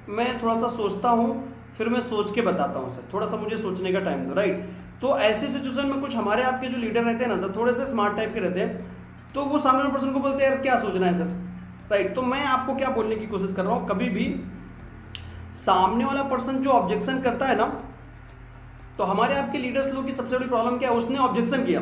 मैं थोड़ा सा सोचता हूँ, फिर मैं सोच के बताता हूँ सर, थोड़ा सा मुझे सोचने का टाइम दो, राइट। तो ऐसे सिचुएशन में कुछ हमारे आपके जो लीडर रहते हैं ना सर, थोड़े से स्मार्ट टाइप के रहते हैं, तो वो सामने वाले पर्सन को बोलते हैं यार क्या सोचना है सर, राइट। तो मैं आपको क्या बोलने की कोशिश कर रहा हूँ, कभी भी सामने वाला पर्सन जो ऑब्जेक्शन करता है ना, तो हमारे आपके लीडर्स लोग की सबसे बड़ी प्रॉब्लम क्या है, उसने ऑब्जेक्शन किया,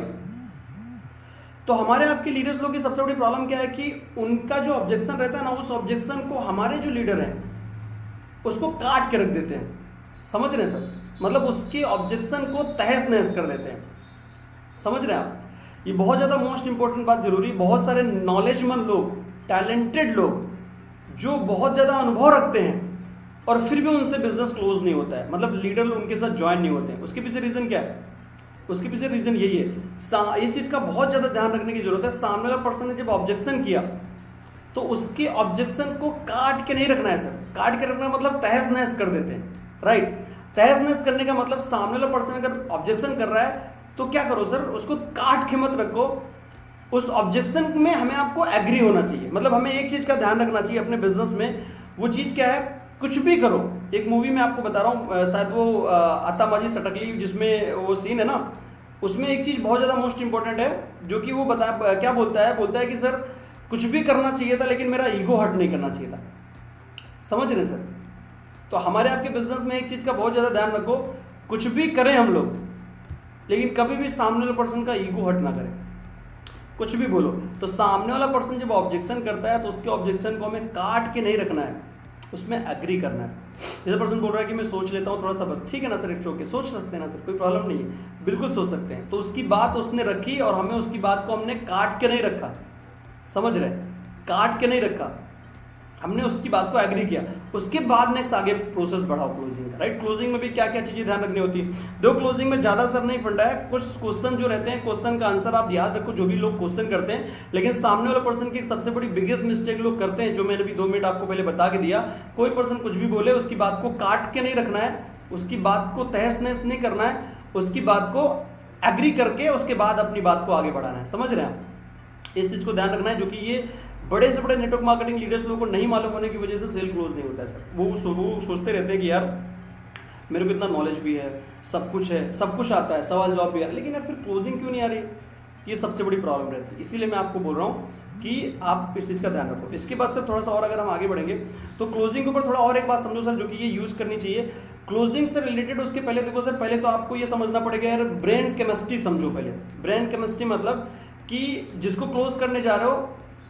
तो हमारे आपके लीडर्स लोग की सबसे बड़ी प्रॉब्लम क्या है कि उनका जो ऑब्जेक्शन रहता है ना, उस ऑब्जेक्शन को हमारे जो लीडर हैं उसको काट के रख देते हैं, समझ रहे हैं सर, मतलब उसके ऑब्जेक्शन को तहस नहस कर देते हैं, समझ रहे हैं आप। ये बहुत ज़्यादा मोस्ट इंपॉर्टेंट बात जरूरी, बहुत सारे नॉलेजमंद लोग, टैलेंटेड लोग जो बहुत ज़्यादा अनुभव रखते हैं और फिर भी उनसे बिजनेस क्लोज नहीं होता है, मतलब लीडर उनके साथ ज्वाइन नहीं होते हैं। उसके पीछे रीजन क्या है, उसके पीछे रीजन यही है, इस चीज का बहुत ज्यादा ध्यान रखने की जरूरत है। सामने वाला पर्सन ने जब ऑब्जेक्शन किया तो उसके ऑब्जेक्शन को काट के नहीं रखना है सर, काट के रखना मतलब तहस नहस कर देते हैं, राइट। तहस नहस करने का मतलब सामने वाला पर्सन अगर ऑब्जेक्शन कर रहा है तो क्या करो सर, उसको काट के मत रखो, उस ऑब्जेक्शन में हमें आपको एग्री होना चाहिए। मतलब हमें एक चीज का ध्यान रखना चाहिए अपने बिजनेस में, वो चीज क्या है, कुछ भी करो। एक मूवी में आपको बता रहा हूँ, शायद वो आता माजी सटकली जिसमें वो सीन है ना, उसमें एक चीज बहुत ज्यादा मोस्ट इंपॉर्टेंट है, जो कि वो क्या बोलता है कि सर कुछ भी करना चाहिए था लेकिन मेरा ईगो हर्ट नहीं करना चाहिए था, समझ रहे सर। तो हमारे आपके बिजनेस में एक चीज का बहुत ज्यादा ध्यान रखो, कुछ भी करें हम लोग लेकिन कभी भी सामने वाले पर्सन का ईगो हर्ट ना करें, कुछ भी बोलो तो सामने वाला पर्सन जब ऑब्जेक्शन करता है तो उसके ऑब्जेक्शन को हमें काट के नहीं रखना है, उसमें एग्री करना है। जैसे पर्सन बोल रहा है कि मैं सोच लेता हूँ थोड़ा सा, बस ठीक है ना सर, इट्स ओके, सोच सकते हैं ना सर, कोई प्रॉब्लम नहीं है, बिल्कुल सोच सकते हैं। तो उसकी बात उसने रखी और हमें उसकी बात को हमने काट के नहीं रखा, समझ रहे, काट के नहीं रखा, हमने उसकी बात को एग्री किया। उसके बाद नेक्स्ट आगे प्रोसेस बढ़ाओ क्लोजिंग का, राइट। क्लोजिंग में भी क्या क्या चीजें ध्यान रखनी होती है, दो क्लोजिंग में ज्यादा सर नहीं फंडा है, कुछ क्वेश्चन जो रहते हैं क्वेश्चन का आंसर आप याद रखो, जो भी लोग क्वेश्चन करते हैं। लेकिन सामने वाले पर्सन की सबसे बड़ी बिगेस्ट मिस्टेक लोग करते हैं, जो मैंने भी 2 मिनट आपको पहले बता के दिया, कोई पर्सन कुछ भी बोले उसकी बात को काट के नहीं रखना है, उसकी बात को तहस नहस नहीं करना है, उसकी बात को एग्री करके उसके बाद अपनी बात को आगे बढ़ाना है, समझ रहे हैं आप। इस चीज को ध्यान रखना है, जो कि ये बड़े से बड़े नेटवर्क मार्केटिंग लीडर्स लोगों को नहीं मालूम होने की वजह से सेल क्लोज नहीं होता है सर। वो सोचते रहते हैं कि यार मेरे को इतना नॉलेज भी है, सब कुछ आता है, सवाल जवाब भी है, लेकिन यार फिर क्लोजिंग क्यों नहीं आ रही, ये सबसे बड़ी प्रॉब्लम रहती है। इसीलिए मैं आपको बोल रहा हूँ कि आप इस चीज़ का ध्यान रखो। इसके बाद सर थोड़ा सा और अगर हम आगे बढ़ेंगे तो क्लोजिंग के ऊपर थोड़ा और एक बात समझो सर, जो कि ये यूज़ करनी चाहिए क्लोजिंग से रिलेटेड। उसके पहले देखो सर, पहले तो आपको ये समझना पड़ेगा यार, ब्रेन केमिस्ट्री समझो पहले। ब्रेन केमिस्ट्री मतलब कि जिसको क्लोज करने जा रहे हो,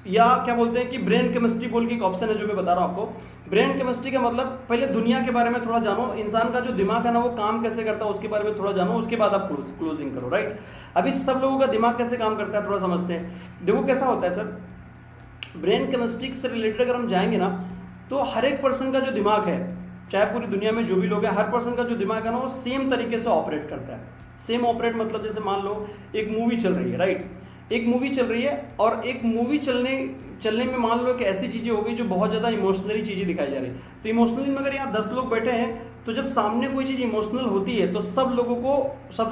या क्या बोलते हैं कि ब्रेन केमिस्ट्री बोल के एक ऑप्शन है जो मैं बता रहा हूं आपको। ब्रेन केमिस्ट्री का मतलब पहले दुनिया के बारे में थोड़ा जानो, इंसान का जो दिमाग है ना वो काम कैसे करता है उसके बारे में थोड़ा जानो, उसके बाद आप क्लोजिंग करो, राइट। अभी सब लोगों का दिमाग कैसे काम करता है थोड़ा समझते हैं। देखो कैसा होता है सर, ब्रेन केमिस्ट्री से रिलेटेड अगर हम जाएंगे ना, तो हर एक पर्सन का जो दिमाग है, चाहे पूरी दुनिया में जो भी लोग हैं, हर पर्सन का जो दिमाग है ना वो सेम तरीके से ऑपरेट करता है। सेम ऑपरेट मतलब जैसे मान लो एक मूवी चल रही है, राइट, एक मूवी चल रही है और एक मूवी चलने में मान लो कि ऐसी चीजें हो गई जो बहुत ज्यादा इमोशनली चीजें दिखाई जा रही है। तो इमोशनली में अगर यहाँ 10 लोग बैठे हैं तो जब सामने कोई चीज इमोशनल होती है तो सब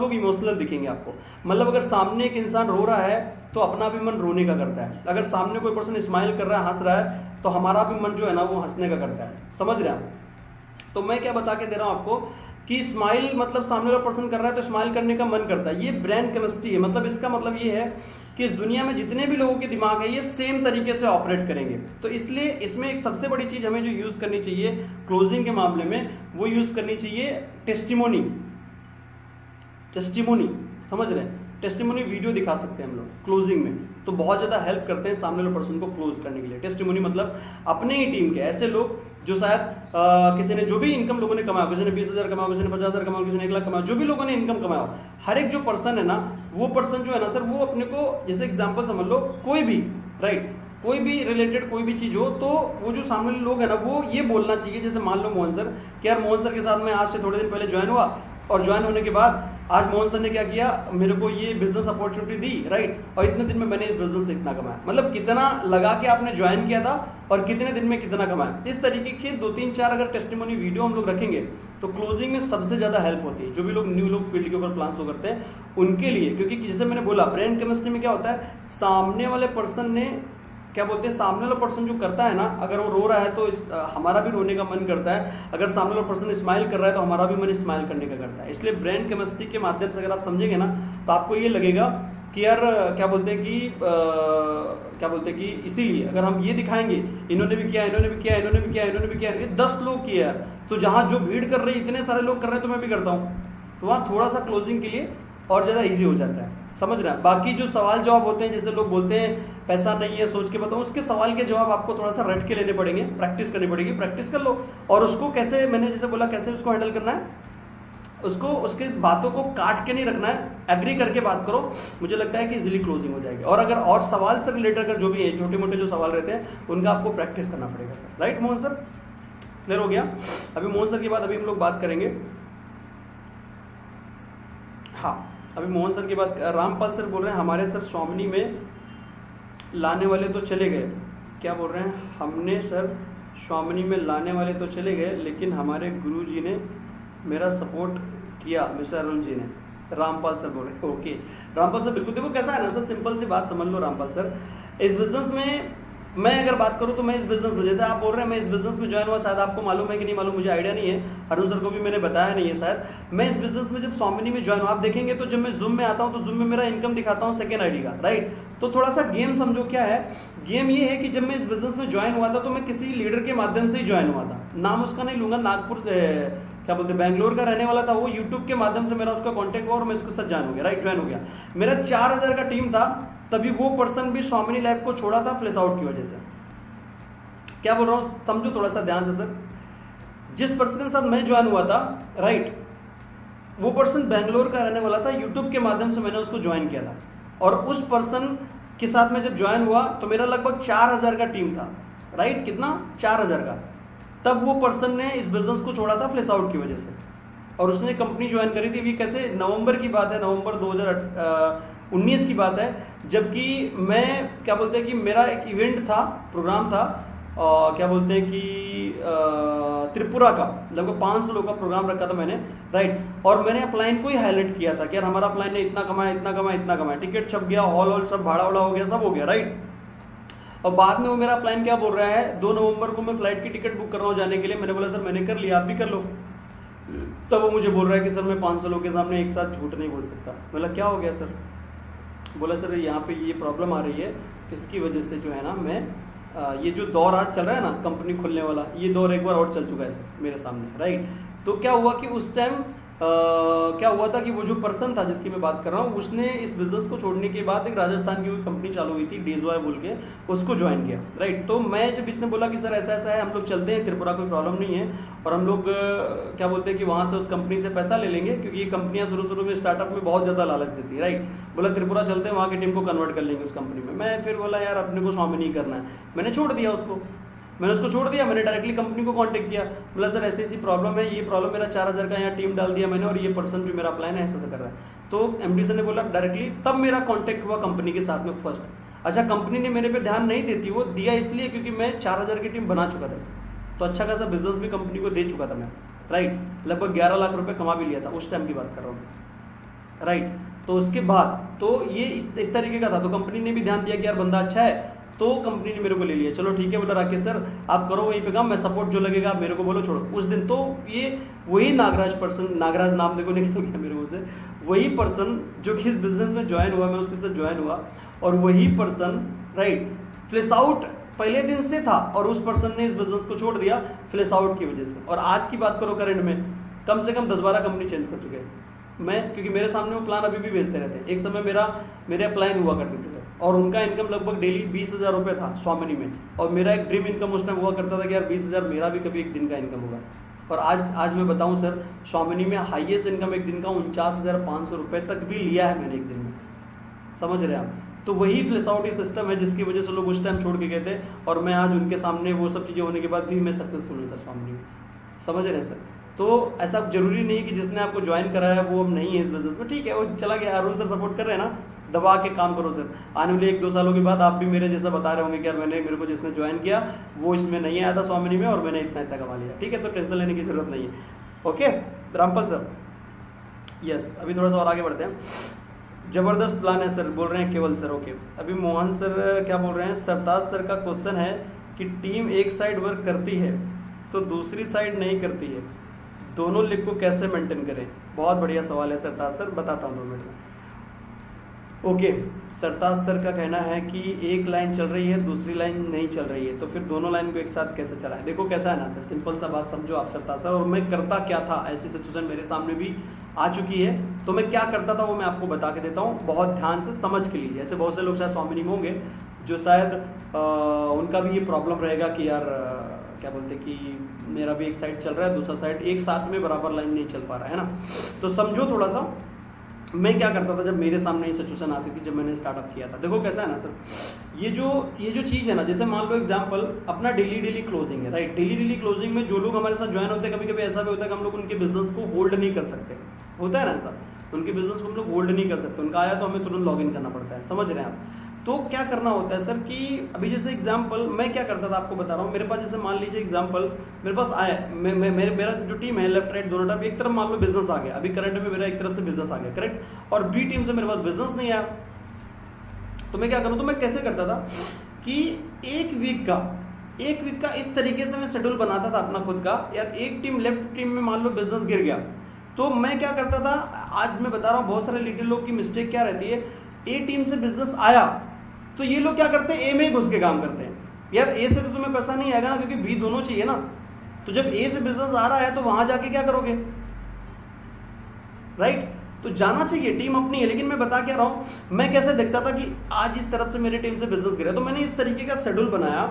लोग इमोशनल दिखेंगे आपको। मतलब अगर सामने एक इंसान रो रहा है तो अपना भी मन रोने का करता है, अगर सामने कोई पर्सन स्माइल कर रहा है, हंस रहा है, तो हमारा भी मन जो है ना वो हंसने का करता है, समझ रहे हैं आप। तो मैं क्या बता के दे रहा हूँ आपको कि स्माइल मतलब सामने वाला पर्सन कर रहा है तो स्माइल करने का मन करता है, ये ब्रेन केमिस्ट्री है। मतलब इसका मतलब ये है कि इस दुनिया में जितने भी लोगों के दिमाग है ये सेम तरीके से ऑपरेट करेंगे। तो इसलिए इसमें एक सबसे बड़ी चीज हमें जो यूज करनी चाहिए क्लोजिंग के मामले में, वो यूज करनी चाहिए टेस्टिमोनी। टेस्टिमोनी समझ रहे हैं? टेस्टिमोनी वीडियो दिखा सकते हैं हम लोग क्लोजिंग में, तो बहुत ज्यादा हेल्प करते हैं सामने वाले पर्सन को क्लोज करने के लिए। टेस्टिमोनी मतलब अपने ही टीम के ऐसे लोग जो शायद किसी ने जो भी इनकम लोगों ने कमाया, किसी ने 20,000 कमाया, किसी ने 50,000 कमाया, किसी ने 1 लाख कमाया, जो भी लोगों ने इनकम कमाया, हर एक जो पर्सन है ना, वो पर्सन जो है ना सर, वो अपने को जैसे एग्जांपल समझ लो, कोई भी राइट, कोई भी रिलेटेड कोई भी चीज हो, तो वो जो सामने वाले लोग है ना, वो ये बोलना चाहिए, जैसे मान लो मोहन सर, कि यार मोहन सर के साथ मैं आज से थोड़े दिन पहले ज्वाइन हुआ, और ज्वाइन होने के बाद आज मोहन सर ने क्या किया, मेरे को ये बिजनेस अपॉर्चुनिटी दी, राइट, और इतने दिन में मैंने इस बिजनेस से इतना कमाया। मतलब कितना लगा के आपने ज्वाइन किया था और कितने दिन में कितना कमाया। इस तरीके के 2-3-4 अगर टेस्टिमोनी वीडियो हम लोग रखेंगे तो क्लोजिंग में सबसे ज्यादा हेल्प होती है। जो भी लोग न्यू लोग फील्ड के ऊपर प्लान शो करते हैं उनके लिए, क्योंकि जैसे मैंने बोला ब्रेन केमिस्ट्री में क्या होता है, सामने वाले पर्सन ने क्या बोलते हैं, सामने वाला पर्सन जो करता है ना, अगर वो रो रहा है तो हमारा भी रोने का मन करता है, अगर सामने वाला पर्सन स्माइल कर रहा है तो हमारा भी मन स्माइल करने का करता है। इसलिए ब्रेन केमिस्ट्री के माध्यम से अगर आप समझेंगे ना, तो आपको ये लगेगा कि यार क्या बोलते हैं कि इसीलिए अगर हम ये दिखाएंगे, इन्होंने भी किया, इन्होंने भी किया, इन्होंने भी किया, इन्होंने भी किया, ये 10 लोग किए यार, तो जहां जो भीड़ कर रही, इतने सारे लोग कर रहे हैं तो मैं भी करता हूँ, तो वहां थोड़ा सा क्लोजिंग के लिए और ज्यादा इजी हो जाता है। समझ रहे हैं? बाकी जो सवाल जवाब होते हैं, जैसे लोग बोलते हैं पैसा नहीं है, सोच के बताओ, उसके सवाल के जवाब आपको थोड़ा सा रट के लेने पड़ेंगे, प्रैक्टिस करनी पड़ेगी, प्रैक्टिस कर लो। और उसको कैसे, मैंने जैसे बोला, कैसे उसको हैंडल करना है, उसको उसके बातों को काट के नहीं रखना है, एग्री करके बात करो, मुझे लगता है कि इजीली क्लोजिंग हो जाएगी। और अगर और सवाल से रिलेटेड अगर जो भी है, छोटे मोटे जो सवाल रहते हैं, उनका आपको प्रैक्टिस करना पड़ेगा sir. Right Mohan sir, clear हो गया? अभी मोहन सर की बात अभी हम लोग बात करेंगे। हाँ, अभी मोहन सर की बात, रामपाल सर बोल रहे हैं हमारे सर स्वामिनी में लाने वाले तो चले गए। क्या बोल रहे हैं? हमने सर स्वामिनी में लाने वाले तो चले गए, लेकिन हमारे गुरुजी ने मेरा सपोर्ट किया, मिस्टर अरुण जी ने। रामपाल सर बोल रहे हैं। ओके रामपाल सर, बिल्कुल। देखो कैसा है ना सर, सिंपल सी बात समझ लो रामपाल सर, इस बिजनेस में मैं अगर बात करूं तो मैं इस बिजनेस में, जैसे आप बोल रहे हैं मैं इस बिजनेस में ज्वाइन हुआ, शायद आपको मालूम है कि नहीं मालूम, मुझे आइडिया नहीं है, अरुण सर को भी मैंने बताया नहीं है शायद। मैं इस बिजनेस में जब स्वामिनी में ज्वाइन हुआ, आप देखेंगे तो जब मैं जूम में आता हूं तो जूम में मेरा इनकम दिखाता हूं सेकंड आईडी का, राइट। तो थोड़ा सा गेम समझो क्या है, गेम ये है कि जब मैं इस बिजनेस में ज्वाइन हुआ था तो मैं किसी लीडर के माध्यम से ही ज्वाइन हुआ था, नाम उसका नहीं लूंगा, नागपुर क्या बोलते हैं, बैंगलोर का रहने वाला था वो, यूट्यूब के माध्यम से मेरा उसका कांटेक्ट हुआ और मैं उसके साथ ज्वाइन हो गया, राइट, ज्वाइन हो गया। मेरा 4000 का टीम था, तभी वो पर्सन भी स्वामिनी लैब को छोड़ा था फ्लैश आउट की वजह से। क्या बोल रहा हूं समझो थोड़ा सा ध्यान से सर, जिस पर्सन के साथ मैं ज्वाइन हुआ था, राइट, वो पर्सन बैंगलोर का रहने वाला था, यूट्यूब के माध्यम से मैंने उसको ज्वाइन किया था, और उस पर्सन के साथ मैं जब ज्वाइन हुआ तो मेरा लगभग 4000 का टीम था, राइट, कितना, 4000 का। तब वो पर्सन ने इस बिजनेस को छोड़ा था फ्लैश आउट की वजह से, और उसने कंपनी ज्वाइन करी थी। ये कैसे, नवंबर की बात है, नवंबर 2019 की बात है, जबकि मैं क्या बोलते हैं कि मेरा एक इवेंट था, प्रोग्राम था, क्या बोलते हैं कि त्रिपुरा का लगभग 500 लोग का प्रोग्राम रखा था मैंने, राइट, और मैंने अपलाइन को ही हाईलाइट किया था कि यार हमारा अपलाइन ने इतना कमाया, इतना कमाया, इतना कमाया, टिकट छप गया, हॉल सब भाड़ा वाड़ा हो गया, सब हो गया, राइट। और बाद में वो मेरा प्लान क्या बोल रहा है, 2 नवंबर को मैं फ्लाइट की टिकट बुक कर रहा हूँ जाने के लिए। मैंने बोला सर मैंने कर लिया, आप भी कर लो। तब वो मुझे बोल रहा है कि सर मैं 500 लोग के सामने एक साथ झूठ नहीं बोल सकता। बोला क्या हो गया सर? बोला सर यहाँ पे ये प्रॉब्लम आ रही है, इसकी वजह से जो है ना मैं ये जो दौर आज चल रहा है ना कंपनी खुलने वाला, ये दौर एक बार और चल चुका है सर मेरे सामने, राइट। तो क्या हुआ कि उस टाइम क्या हुआ था कि वो जो पर्सन था जिसकी मैं बात कर रहा हूँ, उसने इस बिजनेस को छोड़ने के बाद एक राजस्थान की कोई कंपनी चालू हुई थी डेजॉय बोल के, उसको ज्वाइन किया, राइट। तो मैं जब इसने बोला कि सर ऐसा ऐसा है, हम लोग चलते हैं त्रिपुरा, कोई प्रॉब्लम नहीं है, और हम लोग क्या बोलते हैं कि वहाँ से उस कंपनी से पैसा ले लेंगे, क्योंकि ये कंपनियां शुरू में स्टार्टअप में बहुत ज़्यादा लालच देती है, राइट। बोला त्रिपुरा चलते हैं, वहाँ की टीम को कन्वर्ट कर लेंगे उस कंपनी में। मैं फिर बोला यार अपने को स्वामी नहीं करना है, मैंने छोड़ दिया उसको, मैंने उसको छोड़ दिया। मैंने डायरेक्टली कंपनी को कांटेक्ट किया, बोला सर ऐसी ऐसी प्रॉब्लम है, ये प्रॉब्लम, मेरा 4000 का यहाँ टीम डाल दिया मैंने, और ये पर्सन जो मेरा प्लान है ऐसा कर रहा है। तो एमडी सर ने बोला डायरेक्टली, तब मेरा कांटेक्ट हुआ कंपनी के साथ में फर्स्ट। अच्छा, कंपनी ने मेरे पे ध्यान नहीं देती, वो दिया इसलिए क्योंकि मैं 4000 की टीम बना चुका था सर, तो अच्छा खासा बिजनेस भी कंपनी को दे चुका था मैं, राइट। लगभग 11 लाख रुपये कमा भी लिया था, उस टाइम की बात कर रहा हूँ, राइट। तो उसके बाद तो ये इस तरीके का था, तो कंपनी ने भी ध्यान दिया कि यार बंदा अच्छा है, तो कंपनी ने मेरे को ले लिया। चलो ठीक है, बोला राकेश सर आप करो वहीं पे काम, मैं सपोर्ट जो लगेगा आप मेरे को बोलो, छोड़ो। उस दिन तो ये वही नागराज पर्सन, नागराज नाम देखो निकल गया मेरे मुंह से, वही पर्सन जो कि इस बिजनेस में ज्वाइन हुआ, मैं उसके साथ ज्वाइन हुआ, और वही पर्सन राइट फ्लेश आउट पहले दिन से था और उस पर्सन ने इस बिजनेस को छोड़ दिया फ्लेश आउट की वजह से। और आज की बात करो करंट में कम से कम 10-12 कंपनी चेंज कर चुके हैं मैं, क्योंकि मेरे सामने वो प्लान अभी भी बेचते रहते हैं। एक समय मेरे अपलाइन हुआ करते थे और उनका इनकम लगभग डेली 20,000 रुपये था स्वामिनी में, और मेरा एक ड्रीम इनकम उस टाइम हुआ करता था कि यार 20,000 मेरा भी कभी एक दिन का इनकम होगा। और आज मैं बताऊं सर, स्वामिनी में हाईएस्ट इनकम एक दिन का 49,500 रुपये तक भी लिया है मैंने एक दिन में, समझ रहे हैं आप। तो वही फ्लेश आउट सिस्टम है जिसकी वजह से लोग उस टाइम छोड़ के गए थे, और मैं आज उनके सामने वो सब चीज़ें होने के बाद भी मैं सक्सेसफुल हूँ सर स्वामिनी में, समझ रहे हैं सर। तो ऐसा जरूरी नहीं कि जिसने आपको ज्वाइन कराया वो अब नहीं है इस बिजनेस में, ठीक है वो चला गया, अरुण सर सपोर्ट कर रहे हैं ना, दबा के काम करो सर। आने वाले 1-2 सालों के बाद आप भी मेरे जैसा बता रहे होंगे कि यार मेरे को जिसने ज्वाइन किया वो इसमें नहीं आया था स्वामिनी में और मैंने इतना कमा लिया, ठीक है। तो टेंशन लेने की जरूरत नहीं है, ओके रामपाल सर। यस, अभी थोड़ा सा और आगे बढ़ते हैं। जबरदस्त प्लान है सर, बोल रहे हैं केवल सर, ओके। अभी मोहन सर क्या बोल रहे हैं, सरताज सर का क्वेश्चन है कि टीम एक साइड वर्क करती है तो दूसरी साइड नहीं करती है, दोनों लिंक को कैसे मेंटेन करें। बहुत बढ़िया सवाल है सरताज सर, बताता हूँ 2 मिनट में। ओके, सरताज सर का कहना है कि एक लाइन चल रही है दूसरी लाइन नहीं चल रही है, तो फिर दोनों लाइन को एक साथ कैसे चलाएं। देखो कैसा है ना सर, सिंपल सा बात समझो आप सरताज सर, और मैं करता क्या था, ऐसी सिचुएशन मेरे सामने भी आ चुकी है, तो मैं क्या करता था वो मैं आपको बता के देता हूँ, बहुत ध्यान से समझ के लीजिए। ऐसे बहुत से लोग शायद स्वामिनी में होंगे जो शायद उनका भी ये प्रॉब्लम रहेगा कि यार क्या बोलते कि मेरा भी एक साइड चल रहा है दूसरा साइड एक साथ में बराबर लाइन नहीं चल पा रहा है ना। तो समझो थोड़ा सा, मैं क्या करता था जब मेरे सामने ये सिचुएशन आती थी, जब मैंने स्टार्टअप किया था। देखो कैसा है ना सर, ये जो चीज़ है ना, जैसे मान लो एग्जांपल अपना डेली क्लोजिंग है राइट, डेली क्लोजिंग में जो लोग हमारे साथ ज्वाइन होते हैं, कभी कभी ऐसा भी होता है कि हम लोग उनके बिजनेस को होल्ड नहीं कर सकते, होता है ना ऐसा, उनके बिजनेस को हम लोग होल्ड नहीं कर सकते, उनका आया तो हमें तुरंत लॉग इन करना पड़ता है, समझ रहे हैं आप। तो क्या करना होता है सर कि अभी जैसे एग्जांपल मैं क्या करता था आपको बता रहा हूँ, मेरे पास जैसे मान लीजिए एग्जांपल मेरे पास आया, मेरा जो टीम है लेफ्ट राइट दोनों तरफ, एक तरफ मान लो बिजनेस आ गया, अभी करंट में मेरा एक तरफ से बिजनेस आ गया करेक्ट, और बी टीम से मेरे पास बिजनेस नहीं आया, तो मैं क्या करूँ, तो मैं कैसे करता था कि एक वीक का इस तरीके से मैं शेड्यूल बनाता था अपना खुद का। यार एक टीम लेफ्ट टीम में मान लो बिजनेस गिर गया, तो मैं क्या करता था, आज मैं बता रहा हूँ बहुत सारे लिटिल लोग की मिस्टेक क्या रहती है, ए टीम से बिजनेस आया तो ये लोग क्या करते हैं, ए में ही घुस के काम करते हैं। यार ए से तो तुम्हें पैसा नहीं आएगा ना, क्योंकि बी दोनों चाहिए ना, तो जब ए से बिजनेस आ रहा है तो वहां जाके क्या करोगे राइट। तो जाना चाहिए, टीम अपनी है, लेकिन मैं बता क्या रहा हूं, मैं कैसे देखता था कि आज इस तरफ से मेरी टीम से बिजनेस गिरा, तो मैंने इस तरीके का शेड्यूल बनाया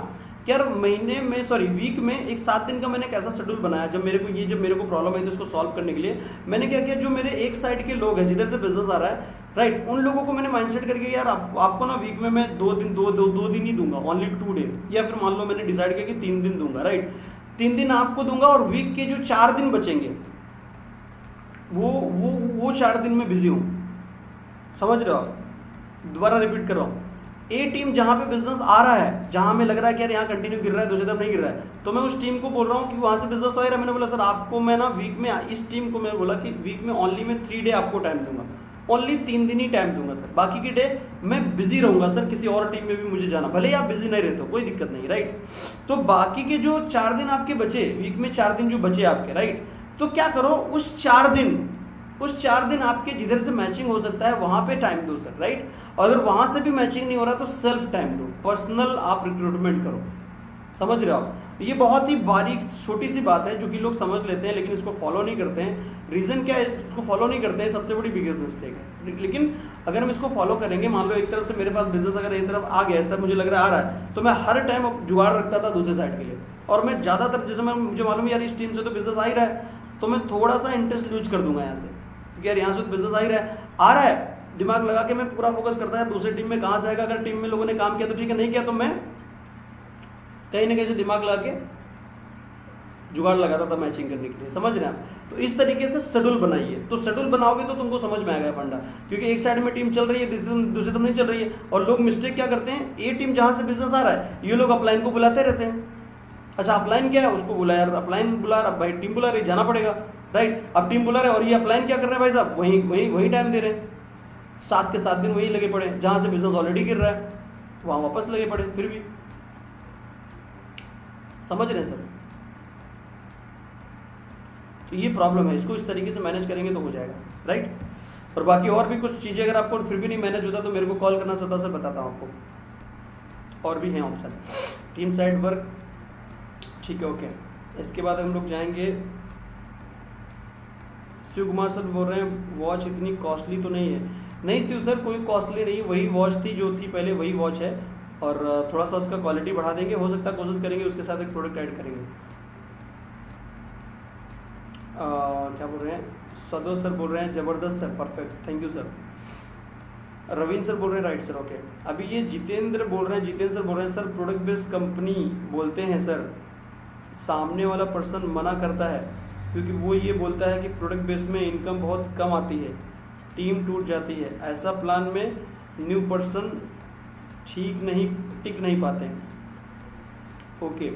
कि यार वीक में एक 7 दिन का मैंने कैसा शेड्यूल बनाया, जब मेरे को प्रॉब्लम है तो इसको सॉल्व करने के लिए मैंने क्या किया, जो मेरे एक साइड के लोग हैं जिधर से बिजनेस आ रहा है राइट, उन लोगों को मैंने माइंडसेट करके यार आपको ना वीक में मैं 2 दिन ही दूंगा, ओनली 2 डे, या फिर मान लो मैंने डिसाइड किया कि 3 दिन दूंगा राइट, 3 दिन आपको दूंगा, और वीक के जो 4 दिन बचेंगे वो 4 दिन में बिजी हूं, समझ रहे हो आप। दोबारा रिपीट कर रहा हूं, ए टीम जहां पे बिजनेस आ रहा है, जहां हमें लग रहा है कि यार यहाँ कंटिन्यू गिर रहा है, दूसरी तरफ नहीं गिर रहा है, तो मैं उस टीम को बोल रहा हूँ कि वहां से बिजनेस तो आ रहा है, मैंने बोला सर आपको मैं ना वीक में, इस टीम को मैं बोला कि वीक में ओनली मैं 3 डे आपको टाइम दूंगा, ओनली 3 दिन ही टाइम दूंगा सर, बाकी के डे मैं बिजी रहूंगा सर, किसी और टीम में भी मुझे जाना, भले ही आप बिजी नहीं रहते हो कोई दिक्कत नहीं राइट। तो बाकी के जो 4 दिन आपके बचे, वीक में 4 दिन जो बचे आपके राइट, तो क्या करो उस 4 दिन आपके जिधर से मैचिंग हो सकता है वहां पे टाइम दो सर राइट। अगर वहां से भी मैचिंग नहीं हो रहा तो सेल्फ टाइम दो, पर्सनल आप रिक्रूटमेंट करो, समझ रहे हो आप। ये बहुत ही बारीक छोटी सी बात है जो कि लोग समझ लेते हैं लेकिन इसको फॉलो नहीं करते हैं। रीजन क्या है इसको फॉलो नहीं करते हैं, सबसे बड़ी बिगेस्ट मिस्टेक है। लेकिन अगर हम इसको फॉलो करेंगे, मान लो एक तरफ से मेरे पास बिजनेस अगर एक तरफ आ गया, इस तरफ मुझे लग रहा है आ रहा है, तो मैं हर टाइम जुगाड़ रखता था दूसरे साइड के लिए, और मैं ज्यादातर जैसे मुझे मालूम यार इस टीम से तो बिजनेस आ ही रहा है, तो मैं थोड़ा सा इंटरेस्ट लूज कर दूंगा यहाँ से, क्योंकि यार यहाँ से तो बिजनेस आ रहा है, दिमाग लगा के मैं पूरा फोकस करता है दूसरी टीम में कहाँ से आएगा। अगर टीम में लोगों ने काम किया तो ठीक है, नहीं किया तो मैं कहीं ना कहीं से दिमाग लगा के जुगाड़ लगाता था मैचिंग करने के लिए, समझ रहे हैं आप। तो इस तरीके से शेड्यूल बनाइए, तो शेड्यूल बनाओगे तो तुमको समझ में आएगा फंडा, क्योंकि एक साइड में टीम चल रही है दूसरी तरफ नहीं चल रही है, और लोग मिस्टेक क्या करते हैं, ए टीम जहां से बिजनेस आ रहा है ये लोग अपलाइन को बुलाते रहते हैं। अच्छा अपलाइन क्या है, उसको बुला यार, अपलाइन बुला रहा, भाई टीम बुला रही, जाना पड़ेगा राइट। अब टीम बुला रहे और ये अपलाइन क्या कर रहे हैं भाई साहब, वही टाइम दे रहे हैं, 7 के 7 दिन वही लगे पड़े, जहां से बिजनेस ऑलरेडी गिर रहा है वहां वापस लगे पड़े, फिर भी समझ रहे हैं सर। तो ये प्रॉब्लम है, इसको इस तरीके से मैनेज करेंगे तो हो जाएगा राइट। और बाकी और भी कुछ चीज़ें अगर आपको फिर भी नहीं मैनेज होता तो मेरे को कॉल करना, स्वतः से बताता हूँ आपको। और भी हैं ऑप्शन, टीम साइड वर्क, ठीक है, ओके। इसके बाद हम लोग जाएंगे, शिव कुमार सर बोल रहे हैं वॉच इतनी कॉस्टली तो नहीं है। नहीं शिव सर, कोई कॉस्टली नहीं, वही वॉच थी जो थी पहले, वही वॉच है, और थोड़ा सा उसका क्वालिटी बढ़ा देंगे, हो सकता है कोशिश करेंगे उसके साथ एक प्रोडक्ट ऐड करेंगे। क्या बोल रहे हैं, सदो सर बोल रहे हैं ज़बरदस्त sir, perfect, thank you sir. Raveen sir बोल रहे हैं राइट सर, ओके। अभी ये जितेंद्र बोल रहे हैं, जितेंद्र सर बोल रहे हैं सर प्रोडक्ट बेस्ड कंपनी बोलते हैं सर, सामने वाला पर्सन मना करता है क्योंकि वो ये बोलता है कि प्रोडक्ट बेस में इनकम बहुत कम आती है, टीम टूट जाती है, ऐसा प्लान में न्यू पर्सन टिक नहीं पाते हैं। ओके,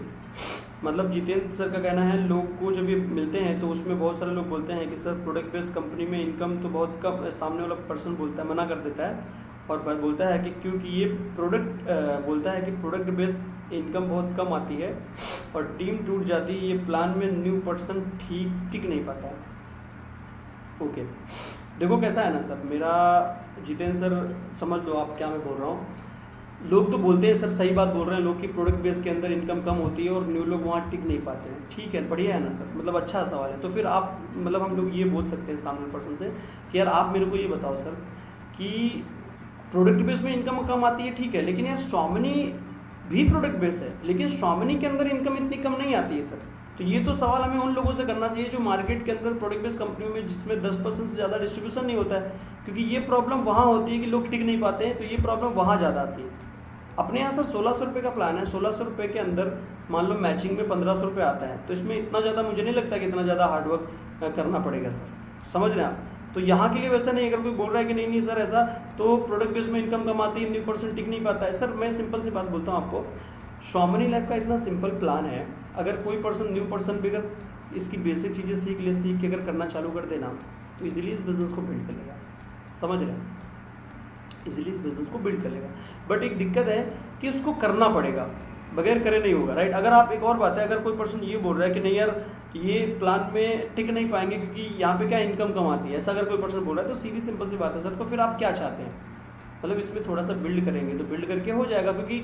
मतलब जितेंद्र सर का कहना है लोग को जब ये मिलते हैं तो उसमें बहुत सारे लोग बोलते हैं कि सर प्रोडक्ट बेस्ड कंपनी में इनकम तो बहुत कम, सामने वाला पर्सन बोलता है, मना कर देता है और बोलता है कि क्योंकि ये प्रोडक्ट बेस्ड इनकम बहुत कम आती है और टीम टूट जाती है, ये प्लान में न्यू पर्सन टिक नहीं पाता है। ओके, देखो कैसा है ना सर, मेरा जितेंद्र सर समझ लो आप क्या मैं बोल रहा हूँ। लोग तो बोलते हैं सर, सही बात बोल रहे हैं लोग कि प्रोडक्ट बेस के अंदर इनकम कम होती है और न्यू लोग वहाँ टिक नहीं पाते हैं, ठीक है, बढ़िया है ना सर, मतलब अच्छा सवाल है। तो फिर आप मतलब हम लोग ये बोल सकते हैं सामने पर्सन से कि यार आप मेरे को ये बताओ सर कि प्रोडक्ट बेस में इनकम कम आती है, ठीक है, लेकिन यार स्वामिनी भी प्रोडक्ट बेस है, लेकिन स्वामिनी के अंदर इनकम इतनी कम नहीं आती है सर। तो ये तो सवाल हमें उन लोगों से करना चाहिए जो मार्केट के अंदर प्रोडक्ट बेस्ड कंपनियों में जिसमें 10% से ज़्यादा डिस्ट्रीब्यूशन नहीं होता है, क्योंकि ये प्रॉब्लम वहाँ होती है कि लोग टिक नहीं पाते हैं, तो ये प्रॉब्लम वहाँ ज़्यादा आती है। अपने यहाँ सर 1600 रुपये का प्लान है, 1600 रुपये के अंदर मान लो मैचिंग में 1500 रुपये आता है, तो इसमें इतना ज़्यादा मुझे नहीं लगता कि इतना ज़्यादा हार्डवर्क करना पड़ेगा सर, समझ रहे हैं आप। तो यहाँ के लिए वैसा नहीं, अगर कोई बोल रहा है कि नहीं सर ऐसा तो प्रोडक्ट बेस में इनकम कम आती है, न्यू पर्सन टिक नहीं पाता है, सर मैं सिंपल सी बात बोलता हूँ आपको, स्वामिनी लैब का इतना सिंपल प्लान है, अगर कोई पर्सन न्यू पर्सन भी अगर इसकी बेसिक चीज़ें सीख के अगर करना चालू कर देना तो इजीली इस बिज़नेस को बिल्ड कर लेगा, समझ रहे हैं, इजीली इस बिज़नेस को बिल्ड कर लेगा। बट एक दिक्कत है कि उसको करना पड़ेगा, बगैर करे नहीं होगा, राइट। अगर आप, एक और बात है, अगर कोई पर्सन ये बोल रहा है कि नहीं यार ये प्लान में टिक नहीं पाएंगे क्योंकि यहाँ पे क्या इनकम कम आती है, ऐसा अगर कोई पर्सन बोल रहा है तो सीधी सिंपल सी बात है सर, तो फिर आप क्या चाहते हैं, मतलब इसमें थोड़ा सा बिल्ड करेंगे तो बिल्ड करके हो जाएगा। क्योंकि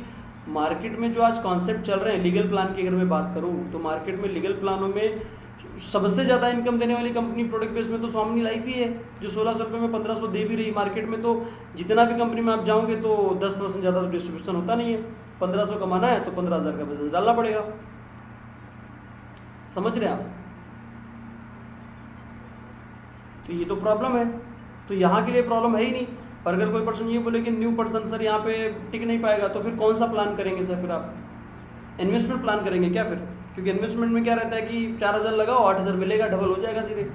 मार्केट में जो आज कॉन्सेप्ट चल रहे हैं लीगल प्लान की, अगर मैं बात करूँ तो मार्केट में लीगल प्लानों में सबसे ज़्यादा इनकम देने वाली कंपनी प्रोडक्ट बेस में तो स्वामिनी लाइफ ही है, जो 1600 रुपये में 1500 दे भी रही। मार्केट में तो जितना भी कंपनी में आप जाओगे तो 10% ज़्यादा तो डिस्ट्रीब्यूशन होता नहीं है, 1500 कमाना है तो 15,000 का बिजनेस डालना पड़ेगा, समझ रहे हैं आप। तो ये तो प्रॉब्लम है, तो यहाँ के लिए प्रॉब्लम है ही नहीं। और अगर कोई पर्सन ये बोले कि न्यू पर्सन सर यहाँ पे टिक नहीं पाएगा, तो फिर कौन सा प्लान करेंगे सर, फिर आप इन्वेस्टमेंट प्लान करेंगे क्या फिर, क्योंकि इन्वेस्टमेंट में क्या रहता है कि 4000 लगाओ 8000 मिलेगा, डबल हो जाएगा सीधे।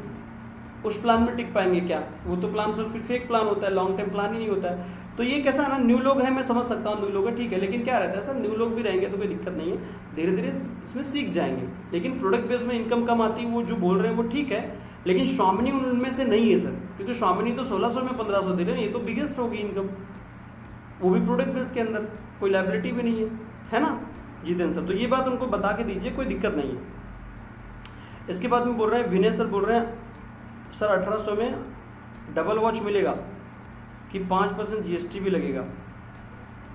उस प्लान में टिक पाएंगे क्या, वो तो प्लान सिर्फ फिर फेक प्लान होता है, लॉन्ग टर्म प्लान ही नहीं होता है। तो ये कैसा है ना, न्यू लोग हैं, मैं समझ सकता हूँ न्यू लोग है, ठीक है, लेकिन क्या रहता है सर, न्यू लोग भी रहेंगे तो कोई दिक्कत नहीं है, धीरे धीरे इसमें सीख जाएंगे। लेकिन प्रोडक्ट बेस में इनकम कम आती है, वो जो बोल रहे हैं वो ठीक है, लेकिन स्वामिनी उनमें से नहीं है सर, क्योंकि स्वामिनी तो 1600 में 1500 दे रहे हैं, ये तो बिगेस्ट होगी इनकम, वो भी प्रोडक्ट बेस के अंदर, कोई लायबिलिटी भी नहीं है ना जितेंद्र सर। तो ये बात उनको बता के दीजिए, कोई दिक्कत नहीं है। इसके बाद में बोल रहे हैं विनय सर, बोल रहे हैं सर 1800 में डबल वॉच मिलेगा कि 5% GST भी लगेगा।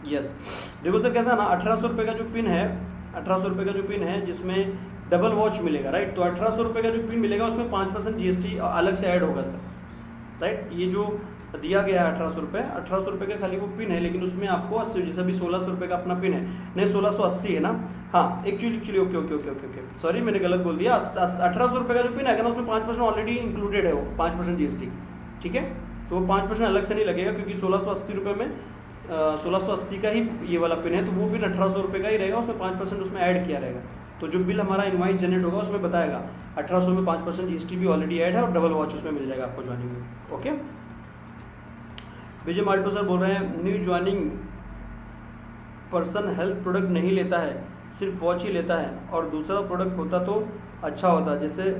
यस, देखो सर कैसा ना, 1800 रुपये का जो पिन है, 1800 रुपये का जो पिन है जिसमें डबल वॉच मिलेगा, राइट। तो 1800 रुपये का जो पिन मिलेगा उसमें 5% GST अलग से ऐड होगा सर, राइट। ये जो दिया गया है 1800 रुपये का खाली वो पिन है, लेकिन उसमें आपको 80, जैसे अभी 1600 रुपये का अपना पिन है, नहीं 1680 है ना, हाँ एक्चुअली ओके, सॉरी मैंने गलत बोल दिया। 1800 रुपये का जो पिन है ना, उसमें 5% ऑलरेडी इंक्लूडेड है, वो 5% GST, ठीक है। तो वो 5% अलग से नहीं लगेगा, क्योंकि 1680 रुपये में 1680 का ही ये वाला पिन है, तो वो पिन 1800 रुपये का ही रहेगा, उसमें 5% उसमें ऐड किया रहेगा। तो जो बिल हमारा इनवाइस जनरेट होगा उसमें बताएगा 1800 में 5% GST भी ऑलरेडी ऐड है और डबल वॉच उसमें मिल जाएगा आपको ज्वाइनिंग में, ओके। विजय माल्टो सर बोल रहे हैं new joining person health product नहीं लेता है, सिर्फ वॉच ही लेता है, और दूसरा प्रोडक्ट होता तो अच्छा होता, जैसे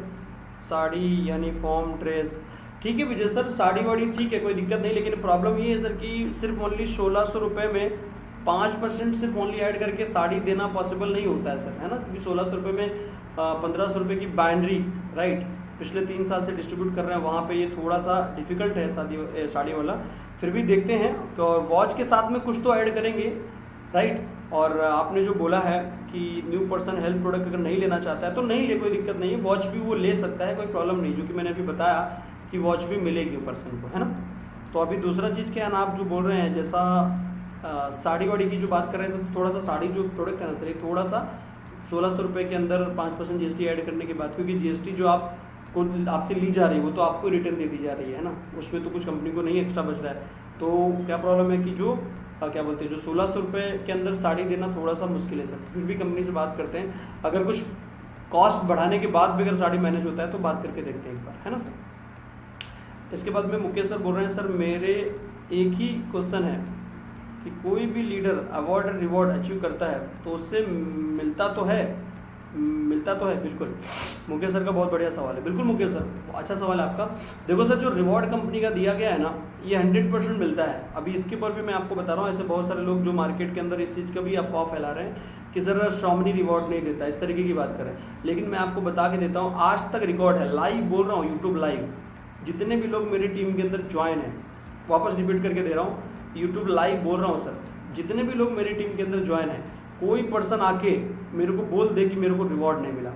साड़ी, यूनिफॉर्म, ड्रेस। ठीक है विजय सर, साड़ी वाड़ी ठीक है, कोई दिक्कत नहीं, लेकिन प्रॉब्लम ये है सर कि सिर्फ ओनली 1600 रुपये में 5% सिर्फ ओनली ऐड करके साड़ी देना पॉसिबल नहीं होता है सर, है ना, क्योंकि 1600 रुपये में 1500 रुपये की बाइंड्री, राइट, पिछले 3 साल से डिस्ट्रीब्यूट कर रहे हैं, वहाँ पे ये थोड़ा सा डिफिकल्ट है साड़ी वाला, फिर भी देखते हैं। और वॉच के साथ में कुछ तो ऐड करेंगे, राइट। और आपने जो बोला है कि न्यू पर्सन हेल्थ प्रोडक्ट अगर नहीं लेना चाहता है तो नहीं ले, कोई दिक्कत नहीं है, वॉच भी वो ले सकता है, कोई प्रॉब्लम नहीं, जो कि मैंने अभी बताया कि वॉच भी मिलेगी पर्सन को, है ना। तो अभी दूसरा चीज़ क्या है ना, आप जो बोल रहे हैं जैसा साड़ी वाड़ी की जो बात कर रहे हैं, तो थोड़ा सा साड़ी जो प्रोडक्ट है ना सर, थोड़ा सा 1600 रुपये के अंदर 5% GST ऐड करने के बाद, क्योंकि GST जो आपसे ली जा रही है वो तो आपको रिटर्न दे दी जा रही है ना, उसमें तो कुछ कंपनी को नहीं एक्स्ट्रा बच रहा है। तो क्या प्रॉब्लम है कि जो क्या बोलते हैं, जो 1600 रुपये के अंदर साड़ी देना थोड़ा सा मुश्किल है सर, फिर भी कंपनी से बात करते हैं, अगर कुछ कॉस्ट बढ़ाने के बाद भी अगर साड़ी मैनेज होता है तो बात करके देखते हैं एक बार, है ना सर। इसके बाद में मुकेश सर बोल रहे हैं, सर मेरे एक ही क्वेश्चन है कि कोई भी लीडर अवार्ड और रिवॉर्ड अचीव करता है तो उससे मिलता तो है बिल्कुल। मुकेश सर का बहुत बढ़िया सवाल है, बिल्कुल मुकेश सर, अच्छा सवाल है आपका। देखो सर, जो रिवॉर्ड कंपनी का दिया गया है ना, ये 100% मिलता है। अभी इसके ऊपर भी मैं आपको बता रहा हूँ, ऐसे बहुत सारे लोग जो मार्केट के अंदर इस चीज़ का भी अफवाह फैला रहे हैं कि सर श्रोमणी रिवॉर्ड नहीं देता, इस तरीके की बात करें। लेकिन मैं आपको बता के देता हूँ, आज तक रिकॉर्ड है, लाइव बोल रहा हूँ, यूट्यूब लाइव, जितने भी लोग मेरी टीम के अंदर ज्वाइन है, वापस रिपीट करके दे रहा हूँ, यूट्यूब लाइव बोल रहा हूँ सर, जितने भी लोग मेरी टीम के अंदर ज्वाइन है, कोई पर्सन आके मेरे को बोल दे कि मेरे को रिवॉर्ड नहीं मिला।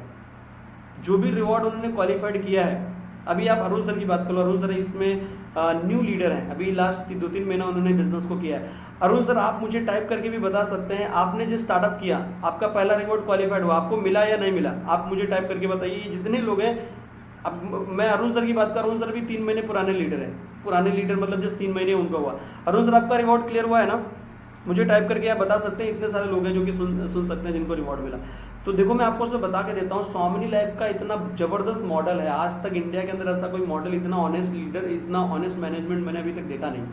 जो भी रिवॉर्ड उन्होंने क्वालिफाइड किया है, अभी आप अरुण सर की बात करो, अरुण सर इसमें न्यू लीडर हैं, अभी लास्ट 2-3 महीना उन्होंने बिजनेस को किया है। अरुण सर, आप मुझे टाइप करके भी बता सकते हैं, आपने जो स्टार्टअप किया, आपका पहला रिवॉर्ड क्वालिफाइड हुआ, आपको मिला या नहीं मिला, आप मुझे टाइप करके बताइए। जितने लोग हैं, अब मैं अरुण सर की बात कर रहा हूँ, सर भी 3 महीने पुराने लीडर हैं, पुराने लीडर मतलब जस्ट 3 महीने उनका हुआ। अरुण सर, आपका रिवॉर्ड क्लियर हुआ है ना, मुझे टाइप करके आप बता सकते हैं। इतने सारे लोग हैं जो कि सुन सकते हैं जिनको रिवॉर्ड मिला। तो देखो, मैं आपको उसमें बता के देता हूँ, श्रोमणी लाइफ का इतना जबरदस्त मॉडल है, आज तक इंडिया के अंदर ऐसा कोई मॉडल, इतना ऑनेस्ट लीडर, इतना ऑनेस्ट मैनेजमेंट मैंने अभी तक देखा नहीं,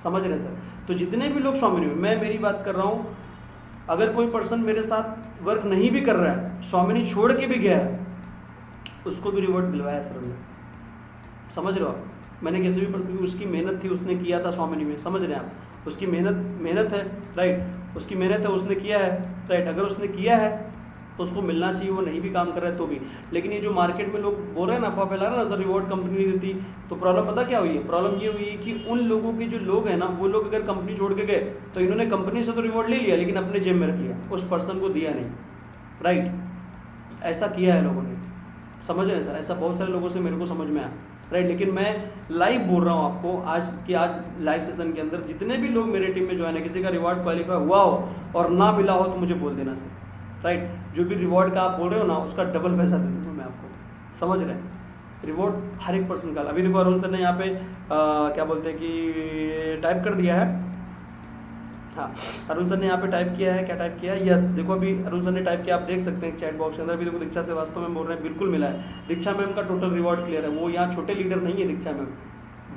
समझ रहे सर। तो जितने भी लोग श्रोमणी में, मैं मेरी बात कर रहा हूँ, अगर कोई पर्सन मेरे साथ वर्क नहीं भी कर रहा है, श्रोमणी छोड़ के भी गया है, उसको भी रिवॉर्ड दिलवाया सर हमने, समझ रहे हो आप। मैंने कैसे भी, उसकी मेहनत थी, उसने किया था श्रोमणी में, समझ रहे हैं आप, उसकी मेहनत है, राइट, उसकी मेहनत है, उसने किया है, राइट। अगर उसने किया है तो उसको मिलना चाहिए, वो नहीं भी काम कर रहा है तो भी। लेकिन ये जो मार्केट में लोग बोल रहे हैं ना, अफवाह फैला रहे हैं ना, सर रिवॉर्ड कंपनी नहीं देती, तो प्रॉब्लम पता क्या हुई है, प्रॉब्लम ये हुई है कि उन लोगों के जो लोग हैं ना, वो लोग अगर कंपनी छोड़ के गए तो इन्होंने कंपनी से तो रिवॉर्ड ले लिया, लेकिन अपने जेब में रख लिया, उस पर्सन को दिया नहीं, राइट। ऐसा किया है लोगों ने, समझ रहे हैं सर, ऐसा बहुत सारे लोगों से मेरे को समझ में आया, राइट। लेकिन मैं लाइव बोल रहा हूँ आपको आज लाइव सेशन के अंदर, जितने भी लोग मेरे टीम में ज्वाइन है, किसी का रिवॉर्ड क्वालिफाई हुआ हो और ना मिला हो तो मुझे बोल देना सर, राइट। जो भी रिवॉर्ड का आप बोल रहे हो ना, उसका डबल पैसा दे दूँगा मैं आपको, समझ रहे हैं। रिवॉर्ड हर एक पर्सन का। अभी देखो, अरुण सर ने यहाँ पे क्या बोलते हैं कि टाइप कर दिया है, हाँ, अरुण सर ने यहाँ पे टाइप किया है, क्या टाइप किया है, यस। देखो, अभी अरुण सर ने टाइप किया, आप देख सकते हैं चैट बॉक्स के अंदर। अभी देखो, दीक्षा श्रीवास्तव मैम बोल रहे हैं, बिल्कुल मिला है। दीक्षा मैम का टोटल रिवॉर्ड क्लियर है, वो यहाँ छोटे लीडर नहीं है, दीक्षा मैम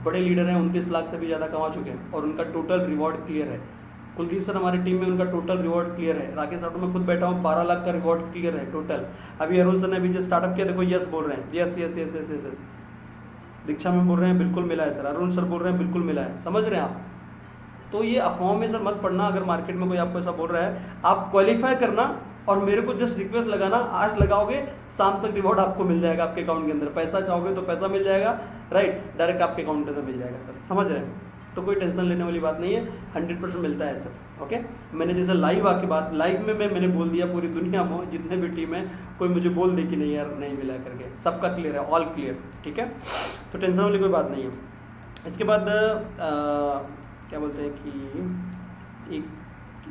बड़े लीडर हैं, 29 लाख से भी ज़्यादा कमा चुके हैं और उनका टोटल रिवॉर्ड क्लियर है। कुलदीप सर हमारी टीम में, उनका टोटल रिवॉर्ड क्लियर है। राकेश ऑटो में खुद बैठा हूँ, 12 लाख का रिवॉर्ड क्लियर है टोटल। अभी अरुण सर ने अभी जो स्टार्टअप किया, देखो यस बोल रहे हैं, yes yes yes yes yes. Diksha ma'am बोल रहे हैं बिल्कुल मिला है सर, अरुण सर बोल रहे हैं बिल्कुल मिला है, समझ रहे हैं आप। तो ये अफवाहों में सर मत पड़ना, अगर मार्केट में कोई आपको ऐसा बोल रहा है, आप क्वालिफाई करना और मेरे को जस्ट रिक्वेस्ट लगाना, आज लगाओगे शाम तक रिवॉर्ड आपको मिल जाएगा आपके अकाउंट के अंदर। पैसा चाहोगे तो पैसा मिल जाएगा, राइट, डायरेक्ट आपके अकाउंट के अंदर मिल जाएगा सर, समझ रहे हैं। तो कोई टेंशन लेने वाली बात नहीं है, 100% मिलता है सर, ओके। मैंने जैसे लाइव आके बात, लाइव में मैंने बोल दिया, पूरी दुनिया में जितने भी टीम है, कोई मुझे बोल दे कि नहीं यार नहीं मिला करके, सबका क्लियर है, ऑल क्लियर, ठीक है। तो टेंशन वाली कोई बात नहीं है। इसके बाद क्या बोलते हैं कि एक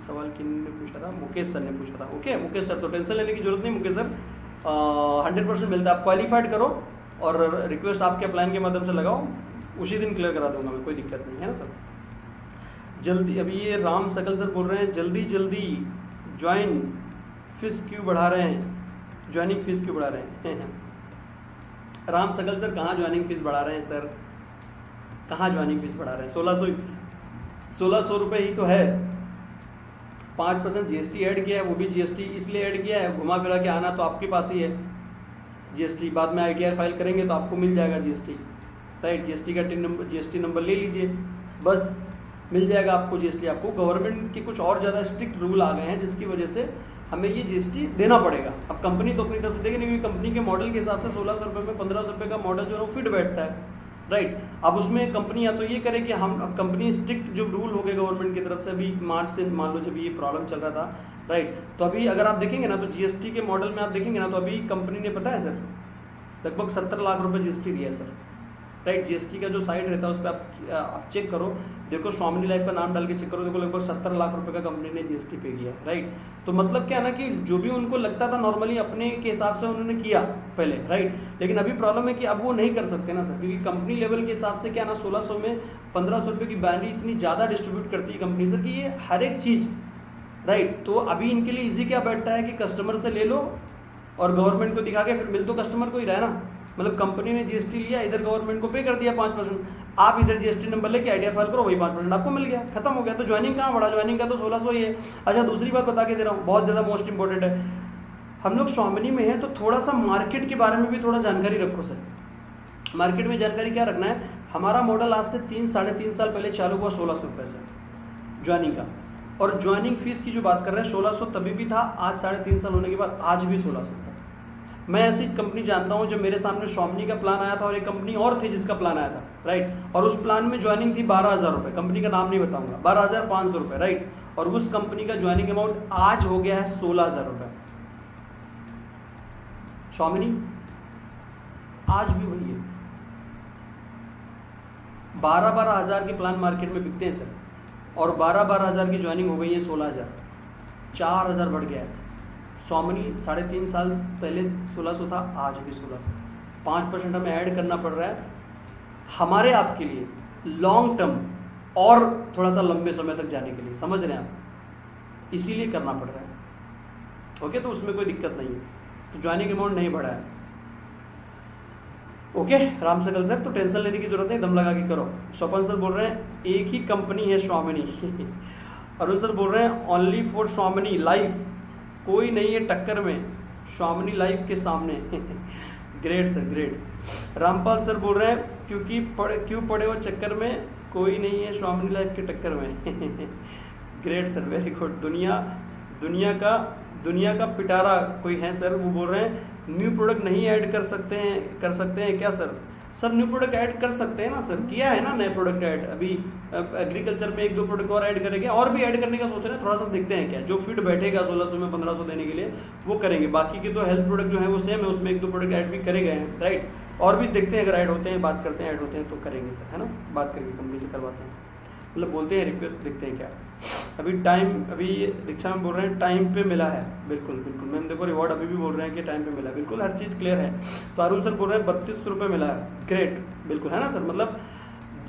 सवाल किन्होंने पूछा था, मुकेश सर ने पूछा था, ओके मुकेश सर, तो टेंशन लेने की जरूरत नहीं मुकेश सर, 100% मिलता है। आप क्वालिफाइड करो और रिक्वेस्ट आपके अपलाइन के माध्यम से लगाओ, उसी दिन क्लियर करा दूंगा मैं, कोई दिक्कत नहीं है ना सर। जल्दी, अभी ये राम सकल सर बोल रहे हैं, जल्दी जल्दी ज्वाइन फीस क्यों बढ़ा रहे हैं, ज्वाइनिंग फीस क्यों बढ़ा रहे हैं। राम सकल सर, कहाँ ज्वाइनिंग फीस बढ़ा रहे हैं सर, कहाँ ज्वाइनिंग फीस बढ़ा रहे हैं, 1600 रुपये ही तो है। 5% GST ऐड किया है, वो भी GST इसलिए ऐड किया है, घुमा फिरा के आना तो आपके पास ही है GST, बाद में ITR फाइल करेंगे तो आपको मिल जाएगा GST, राइट। GST का GST नंबर ले लीजिए, बस मिल जाएगा आपको GST। आपको गवर्नमेंट के कुछ और ज़्यादा स्ट्रिक्ट रूल आ गए हैं, जिसकी वजह से हमें ये जीएसटी देना पड़ेगा। अब कंपनी तो अपनी तरफ से देगी नहीं, क्योंकि कंपनी के मॉडल के हिसाब से 1600 रुपये में 1500 रुपये का मॉडल जो है वो फिट बैठता है, राइट। अब उसमें कंपनी या तो ये करे कि हम, अब कंपनी स्ट्रिक्ट जो रूल हो गए गवर्नमेंट की तरफ से, अभी मार्च से मान लो जब ये प्रॉब्लम चल रहा था, राइट, तो अभी अगर आप देखेंगे ना तो जीएसटी के मॉडल में आप देखेंगे ना तो अभी कंपनी ने, पता है सर, लगभग 70 लाख रुपए जीएसटी दिया है सर, राइट। जीएसटी का जो साइट रहता है उस पर आप चेक करो, देखो स्वामिनी लाइफ का नाम डाल के चेक करो, देखो लगभग 70 लाख रुपए का कंपनी ने जीएसटी पे किया है, राइट। तो मतलब क्या है ना कि जो भी उनको लगता था नॉर्मली अपने के हिसाब से उन्होंने किया पहले, राइट, लेकिन अभी प्रॉब्लम है कि अब वो नहीं कर सकते ना सर, क्योंकि कंपनी लेवल के हिसाब से क्या ना 1600 में 1500 रुपये की बैनरी इतनी ज़्यादा डिस्ट्रीब्यूट करती है कंपनी सर कि ये हर एक चीज़, राइट। तो अभी इनके लिए ईजी क्या बैठता है कि कस्टमर से ले लो और गवर्नमेंट को दिखा के फिर मिल तो कस्टमर को ही रहा है ना, मतलब कंपनी ने जीएसटी लिया, इधर गवर्नमेंट को पे कर दिया 5%, आप इधर जीएसटी नंबर लेके आईडीआर फाइल करो, वही 5% आपको मिल गया, खत्म हो गया। तो ज्वाइनिंग कहाँ बढ़ा, ज्वाइनिंग का तो 1600 ही है। अच्छा, दूसरी बात बता के दे रहा हूँ, बहुत ज़्यादा मोस्ट इंपॉर्टेंट है, हम लोग स्वामिनी में है तो थोड़ा सा मार्केट के बारे में भी थोड़ा जानकारी रखो सर। मार्केट में जानकारी क्या रखना है, हमारा मॉडल आज से 3-3.5 साल पहले चालू हुआ 1600 रुपये से ज्वाइनिंग का, और ज्वाइनिंग फीस की जो बात कर रहे हैं 1600 तभी भी था, आज 3.5 साल होने के बाद आज भी 1600। मैं ऐसी कंपनी जानता हूं जब मेरे सामने स्वामिनी का प्लान आया था और एक कंपनी और थी जिसका प्लान आया था, राइट, और उस प्लान में ज्वाइनिंग थी 12,000 रुपये, कंपनी का नाम नहीं बताऊंगा, 12,500 रुपये, राइट, और उस कंपनी का ज्वाइनिंग अमाउंट आज हो गया है 16,000 रुपये। स्वामिनी आज भी वही है, 12-12 हज़ार के प्लान मार्केट में बिकते हैं सर, और 12-12 हज़ार की ज्वाइनिंग हो गई है 16,000, 4,000 बढ़ गया है। स्वामिनी 3.5 साल पहले 1600 था, आज भी 1600, 5% हमें ऐड करना पड़ रहा है हमारे आपके लिए लॉन्ग टर्म और थोड़ा सा लंबे समय तक जाने के लिए, समझ रहे हैं आप, इसीलिए करना पड़ रहा है। ओके, तो उसमें कोई दिक्कत नहीं है, तो ज्वाइनिंग अमाउंट नहीं बढ़ा है। ओके राम सकल सर, तो टेंशन लेने की जरूरत नहीं, दम लगा के करो। स्वपन सर बोल रहे हैं एक ही कंपनी है स्वामिनी। अरुण सर बोल रहे हैं ओनली फॉर स्वामिनी लाइफ, कोई नहीं है टक्कर में स्वामिनी लाइफ के सामने। Great sir, great. Rampal sir बोल रहे हैं क्यों पड़े हो चक्कर में, कोई नहीं है स्वामिनी लाइफ के टक्कर में। Great sir, very good. दुनिया का पिटारा कोई है सर, वो बोल रहे हैं न्यू प्रोडक्ट नहीं ऐड कर सकते हैं क्या sir? Sir new product add कर सकते हैं ना सर, किया है ना नए प्रोडक्ट ऐड, अभी एग्रीकल्चर में 1-2 प्रोडक्ट और ऐड करेंगे, और भी ऐड करने का सोच रहे हैं, थोड़ा सा देखते हैं क्या जो फिट बैठेगा 1600 में 1500 देने के लिए वो करेंगे। बाकी के तो हेल्थ प्रोडक्ट जो है वो सेम है, उसमें 1-2 प्रोडक्ट ऐड भी करे गए हैं, राइट, और भी देखते हैं अगर ऐड होते हैं, बात करते हैं, ऐड होते हैं तो करेंगे सर, है ना, बात करके कंपनी से करवाते हैं, मतलब बोलते हैं रिक्वेस्ट, देखते हैं क्या। अभी दीक्षा में बोल रहे हैं टाइम पे मिला है, बिल्कुल बिल्कुल मैम, देखो रिवॉर्ड अभी भी बोल रहे हैं कि टाइम पे मिला है, बिल्कुल हर चीज़ क्लियर है। तो अरुण सर बोल रहे हैं 32 रुपये मिला है, ग्रेट, बिल्कुल है ना सर, मतलब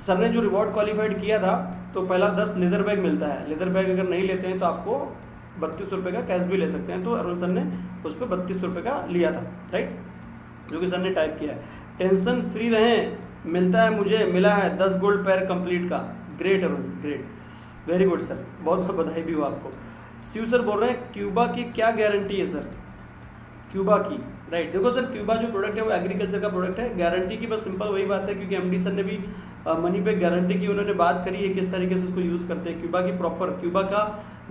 सर ने जो रिवॉर्ड क्वालिफाइड किया था तो पहला 10 लेदर बैग मिलता है, लेदर बैग अगर नहीं लेते हैं तो आपको 32 रुपये का कैश भी ले सकते हैं, तो अरुण सर ने उस पर 32 रुपये का लिया था, राइट, जो कि सर ने टाइप किया है। टेंशन फ्री रहें, मिलता है मुझे, मिला है 10 गोल्ड पैर कंप्लीट का, great Arun sir, great, very good sir, बहुत बहुत बधाई भी हो आपको। शिव सर बोल रहे हैं क्यूबा की क्या गारंटी है सर? क्यूबा की, राइट, देखो सर क्यूबा जो प्रोडक्ट है वो एग्रीकल्चर का प्रोडक्ट है, गारंटी की बस सिंपल वही बात है, क्योंकि एमडी सर ने भी मनी पे गारंटी की, उन्होंने बात करी है किस तरीके से उसको यूज़ करते हैं। क्यूबा की प्रॉपर, क्यूबा का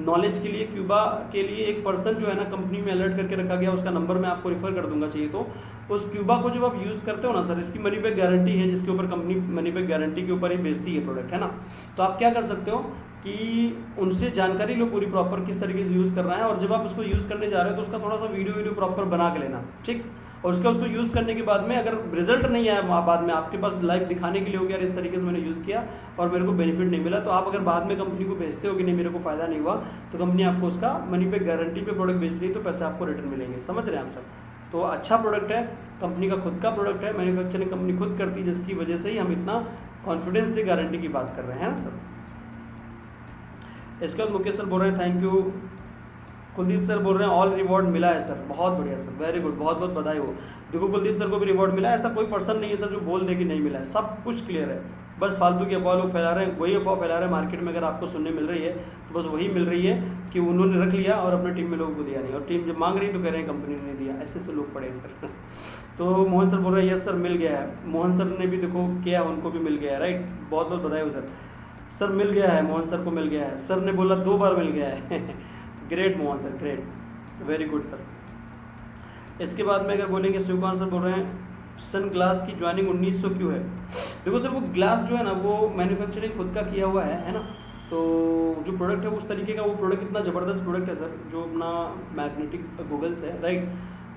नॉलेज के लिए, क्यूबा के लिए एक पर्सन जो है ना कंपनी में अलर्ट करके रखा गया, उसका नंबर मैं आपको रिफर कर दूंगा चाहिए तो। उस क्यूबा को जब आप यूज़ करते हो ना सर, इसकी मनी बैक गारंटी है, जिसके ऊपर कंपनी मनी बैक गारंटी के ऊपर ही बेचती है प्रोडक्ट, है ना। तो आप क्या कर सकते हो कि उनसे जानकारी लो पूरी प्रॉपर किस तरीके से यूज़ करना है, और जब आप उसको यूज़ करने जा रहे हो तो उसका थोड़ा सा वीडियो प्रॉपर बना के लेना, ठीक, और उसको यूज़ करने के बाद में अगर रिजल्ट नहीं आया बाद में आपके पास लाइव दिखाने के लिए हो गया, इस तरीके से मैंने यूज़ किया और मेरे को बेनिफिट नहीं मिला, तो आप अगर बाद में कंपनी को भेजते हो कि नहीं मेरे को फ़ायदा नहीं हुआ, तो कंपनी आपको उसका मनी पे गारंटी पे प्रोडक्ट बेच रही है तो पैसे आपको रिटर्न मिलेंगे, समझ रहे हैं आप सर। तो अच्छा प्रोडक्ट है, कंपनी का खुद का प्रोडक्ट है, मैन्युफैक्चरिंग कंपनी खुद करती है, जिसकी वजह से ही हम इतना कॉन्फिडेंस से गारंटी की बात कर रहे हैं ना सर। इसके बाद मुकेश सर बोल रहे हैं थैंक यू। कुलदीप सर बोल रहे हैं ऑल रिवॉर्ड मिला है सर, बहुत बढ़िया सर, वेरी गुड, बहुत बहुत बधाई हो। देखो कुलदीप सर को भी रिवॉर्ड मिला है, ऐसा कोई पर्सन नहीं है सर जो बोल दे कि नहीं मिला है, सब कुछ क्लियर है, बस फालतू की अफवाह लोग फैला रहे हैं, वही अफवाह फैला रहे हैं मार्केट में, अगर आपको सुनने मिल रही है तो बस वही मिल रही है कि उन्होंने रख लिया और अपने टीम में लोगों को दिया नहीं, और टीम जब मांग रही तो कह रहे हैं कंपनी ने नहीं दिया, ऐसे लोग पड़े सर। तो मोहन सर बोल रहे हैं यस सर मिल गया है, मोहन सर ने भी देखो किया, उनको भी मिल गया है, राइट, बहुत बहुत बधाई हो सर। सर मिल गया है, मोहन सर को मिल गया है, सर ने बोला 2 बार मिल गया है। Great Mohan sir, great, very good sir. इसके बाद में अगर बोलेंगे शिवकुमार सर बोल रहे हैं सन ग्लास की ज्वाइनिंग 1900 क्यों है? देखो सर, वो ग्लास जो है ना वो मैन्युफैक्चरिंग खुद का किया हुआ है ना, तो जो प्रोडक्ट है उस तरीके का, वो प्रोडक्ट इतना ज़बरदस्त प्रोडक्ट है सर, जो अपना मैग्नेटिक गूगल्स है, राइट।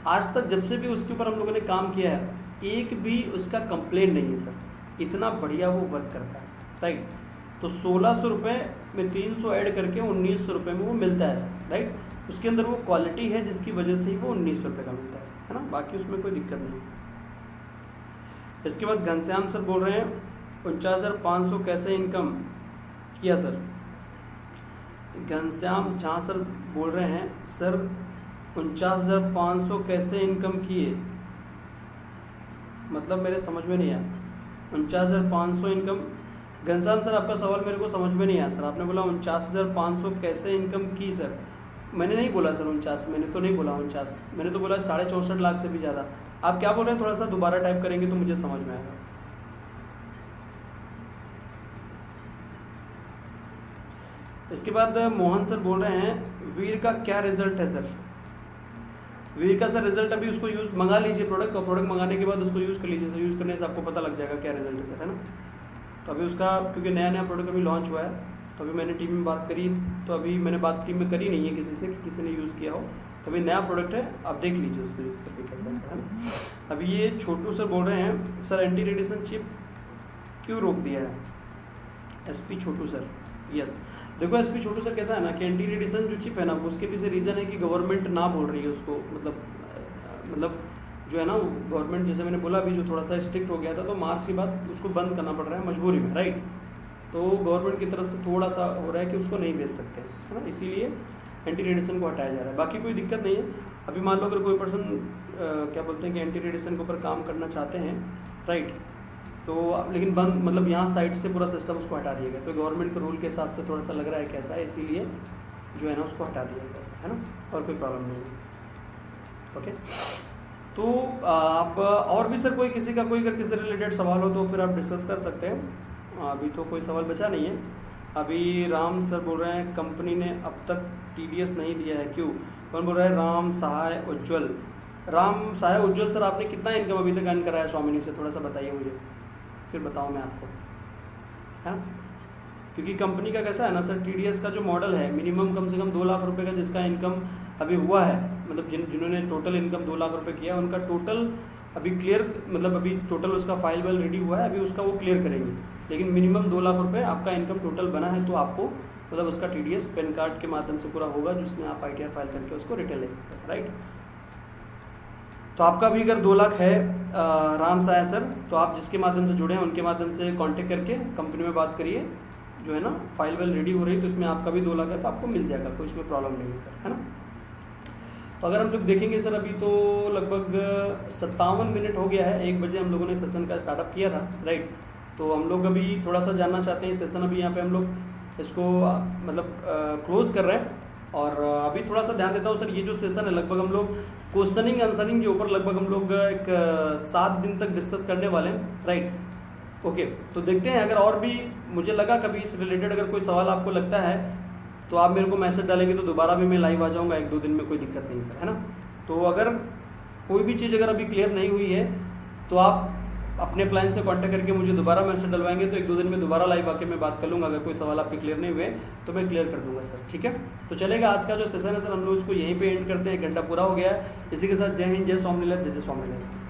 आज तक जब से भी उसके ऊपर हम लोगों ने काम किया है, एक भी उसका कंप्लेन नहीं है सर, इतना बढ़िया वो वर्क करता है, राइट। तो 1600 रुपये में 300 ऐड करके 1900 रुपये में वो मिलता है सर, राइट। उसके अंदर वो क्वालिटी है जिसकी वजह से ही वो 1900 रुपये का मिलता है ना, बाकी उसमें कोई दिक्कत नहीं। इसके बाद घनश्याम सर बोल रहे हैं 49,500 कैसे इनकम किया सर? घनश्याम झा सर बोल रहे हैं सर 49,500 कैसे इनकम किए, मतलब मेरे समझ में नहीं आया। 49,500 इनकम, घनश्याम सर आपका सवाल मेरे को समझ में नहीं आया सर। आपने बोला 49,500 कैसे इनकम की सर, मैंने नहीं बोला सर 49, मैंने तो नहीं बोला 49, मैंने तो बोला 64.5 लाख से भी ज़्यादा। आप क्या बोल रहे हैं, थोड़ा सा दोबारा टाइप करेंगे तो मुझे समझ में आएगा। इसके बाद मोहन सर बोल रहे हैं वीर का क्या रिजल्ट है सर? वीर का सर रिजल्ट अभी उसको यूज़ मंगा लीजिए, प्रोडक्ट मंगाने के बाद उसको यूज़ कर लीजिए सर, यूज़ करने से आपको पता लग जाएगा क्या रिजल्ट है सर, है ना। तो अभी उसका क्योंकि नया प्रोडक्ट अभी लॉन्च हुआ है, तो अभी मैंने टीम में बात करी, तो अभी मैंने बात टीम में करी नहीं है किसी से कि किसी ने यूज़ किया हो, तो अभी नया प्रोडक्ट है, आप देख लीजिए उसको यूज़ करके कैसा है ना। अभी ये छोटू सर बोल रहे हैं सर एंटी रेडिएशन चिप क्यों रोक दिया है? एसपी छोटू सर, यस। देखो एसपी छोटू सर कैसा है ना कि एंटी रेडिएशन जो चिप है ना, उसके पीछे रीज़न है कि गवर्नमेंट ना बोल रही है उसको, मतलब जो है ना गवर्नमेंट, जैसे मैंने बोला अभी जो थोड़ा सा स्ट्रिक्ट हो गया था, तो मार्च के बाद उसको बंद करना पड़ रहा है मजबूरी में, राइट। तो गवर्नमेंट की तरफ से थोड़ा सा हो रहा है कि उसको नहीं बेच सकते, है ना, इसीलिए एंटी रेडिएशन को हटाया जा रहा है। बाकी कोई दिक्कत नहीं है। अभी मान लो अगर कोई पर्सन क्या बोलते हैं कि एंटी रेडिएशन के ऊपर काम करना चाहते हैं, राइट, तो लेकिन बंद, मतलब यहाँ साइड से पूरा सिस्टम उसको हटा दिया गया, तो गवर्नमेंट के रूल के हिसाब से थोड़ा सा लग रहा है कैसा है, इसीलिए जो है ना उसको हटा दिया गया, है ना, और कोई प्रॉब्लम नहीं है। ओके, तो आप और भी सर कोई किसी का कोई अगर किसी रिलेटेड सवाल हो तो फिर आप डिस्कस कर सकते हैं। अभी तो कोई सवाल बचा नहीं है। अभी राम सर बोल रहे हैं कंपनी ने अब तक TDS नहीं दिया है, क्यों? कौन बोल रहा है? राम सहाय उज्ज्वल। राम सहाय उज्ज्वल सर, आपने कितना इनकम अभी तक अर्न कराया स्वामिनी से, थोड़ा सा बताइए मुझे, फिर बताऊँ मैं आपको, है। क्योंकि कंपनी का कैसा है ना सर, TDS का जो मॉडल है मिनिमम कम से कम 2 लाख रुपए का जिसका इनकम अभी हुआ है, मतलब जिन्होंने टोटल इनकम 2 लाख रुपए किया, उनका टोटल अभी क्लियर, मतलब अभी टोटल उसका फाइल वाइल रेडी हुआ है, अभी उसका वो क्लियर करेंगे, लेकिन मिनिमम 2 लाख रुपए आपका इनकम टोटल बना है, तो आपको मतलब उसका TDS पैन कार्ड के माध्यम से पूरा होगा, जिसमें आप ITR फाइल करके उसको रिटर्न ले सकते हैं, राइट। तो आपका भी अगर 2 लाख है राम साया सर, तो आप जिसके माध्यम से जुड़े हैं उनके माध्यम से कांटेक्ट करके कंपनी में बात करिए, जो है ना फाइल वाइल रेडी हो रही है, तो इसमें आपका भी 2 लाख है तो आपको मिल जाएगा, कोई इसमें प्रॉब्लम नहीं है सर, है ना। तो अगर हम लोग देखेंगे सर, अभी तो लगभग 57 मिनट हो गया है, 1 बजे हम लोगों ने सेशन का स्टार्टअप किया था, राइट। तो हम लोग अभी थोड़ा सा जानना चाहते हैं सेशन, अभी यहाँ पे हम लोग इसको मतलब क्लोज कर रहे हैं, और अभी थोड़ा सा ध्यान देता हूँ सर, ये जो सेशन है लगभग हम लोग क्वेश्चनिंग आंसरिंग के ऊपर लगभग हम लोग एक 7 दिन तक डिस्कस करने वाले हैं, राइट। ओके, तो देखते हैं, अगर और भी मुझे लगा कभी इस रिलेटेड अगर कोई सवाल आपको लगता है तो आप मेरे को मैसेज डालेंगे, तो दोबारा भी मैं लाइव आ जाऊँगा 1-2 दिन में, कोई दिक्कत नहीं सर, है ना। तो अगर कोई भी चीज़ अगर अभी क्लियर नहीं हुई है तो आप अपने प्लान से कांटेक्ट करके मुझे दोबारा मैसेज डलवाएंगे, तो 1-2 दिन में दोबारा लाइव आके मैं बात कर लूँगा। अगर कोई सवाल आपके क्लियर नहीं हुए तो मैं क्लियर कर दूंगा सर, ठीक है। तो चलेगा, आज का जो सेशन है सर हम लोग इसको यहीं पे एंड करते हैं, 1 घंटा पूरा हो गया है। इसी के साथ जय हिंद, जय स्वामीनाथ, जय जय स्वामीनाथ।